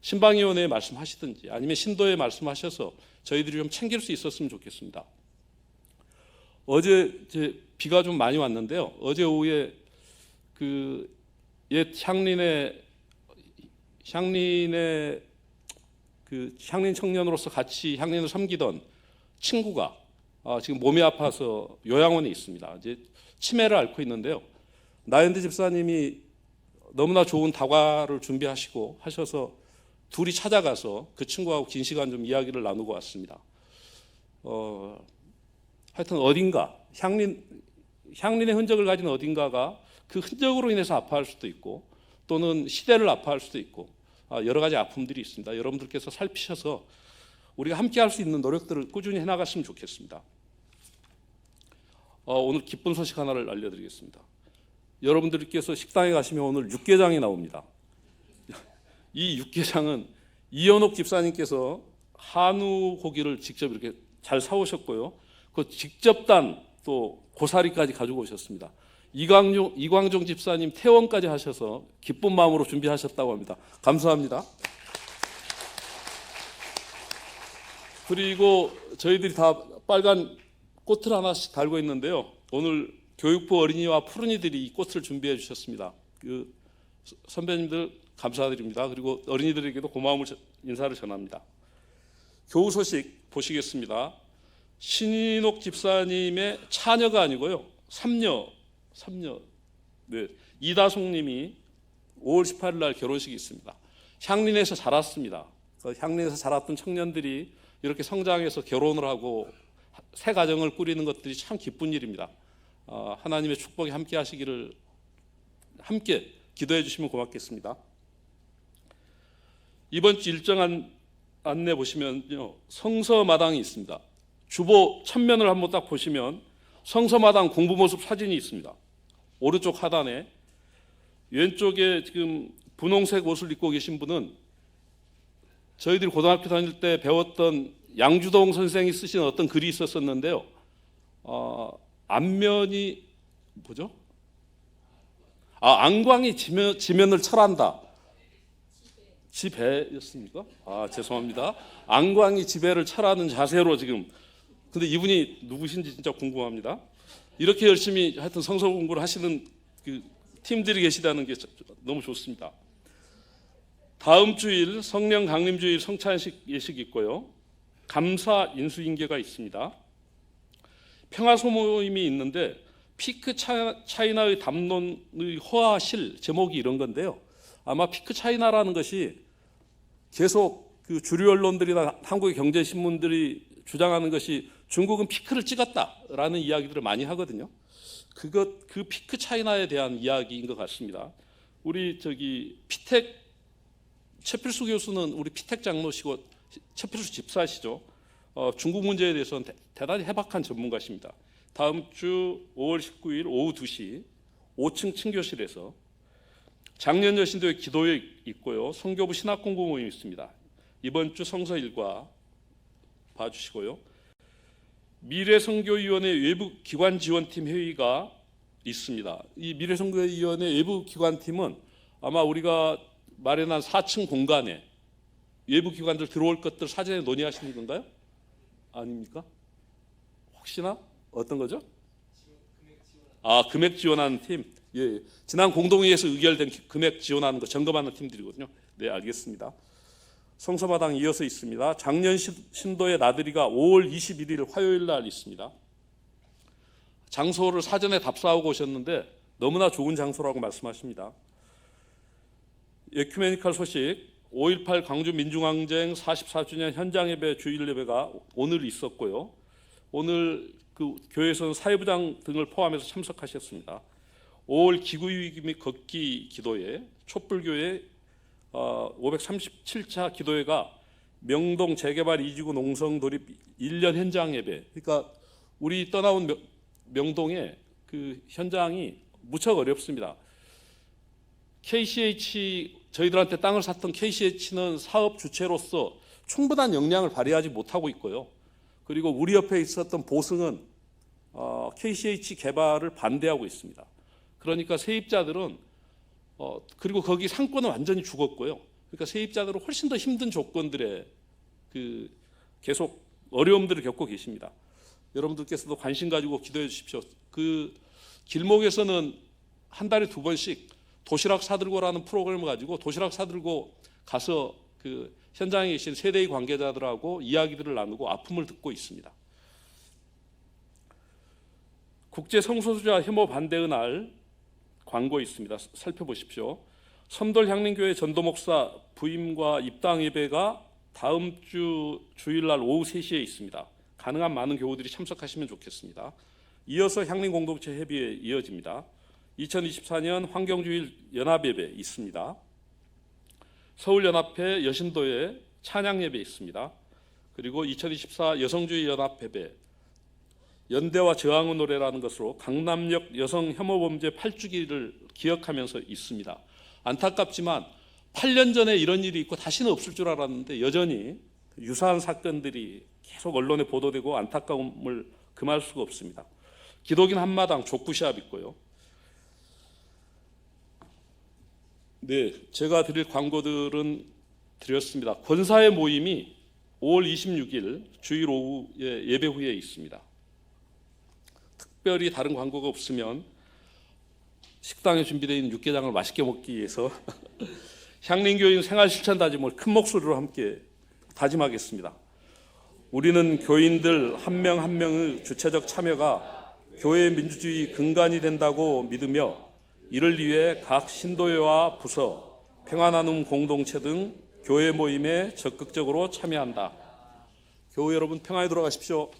신방위원회에 말씀하시든지 아니면 신도에 말씀하셔서 저희들이 좀 챙길 수 있었으면 좋겠습니다. 어제 이제 비가 좀 많이 왔는데요. 어제 오후에 그 옛 향린의 그 향린 청년으로서 같이 향린을 섬기던 친구가 지금 몸이 아파서 요양원에 있습니다. 이제 치매를 앓고 있는데요. 나현대 집사님이 너무나 좋은 다과를 준비하시고 하셔서 둘이 찾아가서 그 친구하고 긴 시간 좀 이야기를 나누고 왔습니다. 하여튼 어딘가 향린의 흔적을 가진 어딘가가 그 흔적으로 인해서 아파할 수도 있고 또는 시대를 아파할 수도 있고 여러 가지 아픔들이 있습니다. 여러분들께서 살피셔서 우리가 함께 할 수 있는 노력들을 꾸준히 해나갔으면 좋겠습니다. 오늘 기쁜 소식 하나를 알려드리겠습니다. 여러분들께서 식당에 가시면 오늘 육개장이 나옵니다. 이 육개장은 이현옥 집사님께서 한우 고기를 직접 이렇게 잘 사오셨고요. 그 직접 단 또 고사리까지 가지고 오셨습니다. 이광종 집사님 퇴원까지 하셔서 기쁜 마음으로 준비하셨다고 합니다. 감사합니다. 그리고 저희들이 다 빨간 꽃을 하나씩 달고 있는데요. 오늘 교육부 어린이와 푸른이들이 이 꽃을 준비해 주셨습니다. 그 선배님들 감사드립니다. 그리고 어린이들에게도 고마움을 인사를 전합니다. 교우 소식 보시겠습니다. 신인옥 집사님의 차녀가 아니고요. 삼녀 네, 이다송님이 5월 18일 날 결혼식이 있습니다. 향린에서 자랐습니다. 향린에서 자랐던 청년들이 이렇게 성장해서 결혼을 하고 새 가정을 꾸리는 것들이 참 기쁜 일입니다. 하나님의 축복이 함께 하시기를 함께 기도해 주시면 고맙겠습니다. 이번 주 일정 안내 보시면요. 성서마당이 있습니다. 주보 천면을 한번 딱 보시면 성서마당 공부 모습 사진이 있습니다. 오른쪽 하단에 왼쪽에 지금 분홍색 옷을 입고 계신 분은 저희들이 고등학교 다닐 때 배웠던 양주동 선생이 쓰신 어떤 글이 있었었는데요. 앞면이 뭐죠? 안광이 지면을 철한다. 지배였습니까? 죄송합니다. 안광이 지배를 철하는 자세로 지금. 근데 이분이 누구신지 진짜 궁금합니다. 이렇게 열심히 하여튼 성서 공부를 하시는 그 팀들이 계시다는 게 너무 좋습니다. 다음 주일 성령 강림주일 성찬식 예식이 있고요. 감사 인수인계가 있습니다. 평화 소모임이 있는데 피크 차이나의 담론의 허화실 제목이 이런 건데요. 아마 피크 차이나라는 것이 계속 그 주류 언론들이나 한국의 경제신문들이 주장하는 것이 중국은 피크를 찍었다라는 이야기들을 많이 하거든요. 그 피크 차이나에 대한 이야기인 것 같습니다. 우리 피택 최필수 교수는 우리 피택 장로시고 최필수 집사시죠. 중국 문제에 대해서는 대단히 해박한 전문가십니다. 다음 주 5월 19일 오후 2시 5층 친교실에서 작년 여신도의 기도회 있고요. 성교부 신학공부 모임이 있습니다. 이번 주 성서 일과 봐주시고요. 미래선교위원회 외부 기관 지원팀 회의가 있습니다. 이 미래선교위원회 외부 기관팀은 아마 우리가 마련한 4층 공간에 외부 기관들 들어올 것들 사전에 논의하시는 건가요? 아닙니까? 혹시나 어떤 거죠? 금액 지원하는 팀. 예, 지난 공동회의에서 의결된 금액 지원하는 거 점검하는 팀들이거든요. 네, 알겠습니다. 성서마당 이어서 있습니다. 작년 신도의 나들이가 5월 21일 화요일 날 있습니다. 장소를 사전에 답사하고 오셨는데 너무나 좋은 장소라고 말씀하십니다. 에큐메니컬 소식 5.18 광주 민중항쟁 44주년 현장 예배 주일 예배가 오늘 있었고요. 오늘 그 교회에서는 사회부장 등을 포함해서 참석하셨습니다. 5월 기구위기 및 걷기 기도회 촛불교회 537차 기도회가 명동 재개발 2지구 농성 돌입 1년 현장 예배. 그러니까 우리 떠나온 명동의 그 현장이 무척 어렵습니다. KCH 저희들한테 땅을 샀던 KCH는 사업 주체로서 충분한 역량을 발휘하지 못하고 있고요. 그리고 우리 옆에 있었던 보승은 KCH 개발을 반대하고 있습니다. 그러니까 세입자들은 그리고 거기 상권은 완전히 죽었고요. 그러니까 세입자들은 훨씬 더 힘든 조건들에 계속 어려움들을 겪고 계십니다. 여러분들께서도 관심 가지고 기도해 주십시오. 그 길목에서는 한 달에 2번씩 도시락 사들고라는 프로그램을 가지고 도시락 사들고 가서 그 현장에 계신 세대의 관계자들하고 이야기들을 나누고 아픔을 듣고 있습니다. 국제 성소수자 혐오 반대의 날 광고 있습니다. 살펴보십시오. 섬돌 향림교회 전도 목사 부임과 입당 예배가 다음 주 주일날 오후 3시에 있습니다. 가능한 많은 교우들이 참석하시면 좋겠습니다. 이어서 향림 공동체 회비에 이어집니다. 2024년 환경주일 연합예배 있습니다. 서울연합회 여신도에 찬양예배 있습니다. 그리고 2024 여성주의 연합예배 연대와 저항의 노래라는 것으로 강남역 여성 혐오범죄 8주기를 기억하면서 있습니다. 안타깝지만 8년 전에 이런 일이 있고 다시는 없을 줄 알았는데 여전히 유사한 사건들이 계속 언론에 보도되고 안타까움을 금할 수가 없습니다. 기독인 한마당 족구시합 있고요. 네, 제가 드릴 광고들은 드렸습니다. 권사의 모임이 5월 26일 주일 오후에 예배 후에 있습니다. 특별히 다른 광고가 없으면 식당에 준비되어 있는 육개장을 맛있게 먹기 위해서 향림교인 생활실천 다짐을 큰 목소리로 함께 다짐하겠습니다. 우리는 교인들 한 명 한 명의 주체적 참여가 교회 민주주의 근간이 된다고 믿으며 이를 위해 각 신도회와 부서, 평화나눔 공동체 등 교회 모임에 적극적으로 참여한다. 교우 여러분 평화에 돌아가십시오.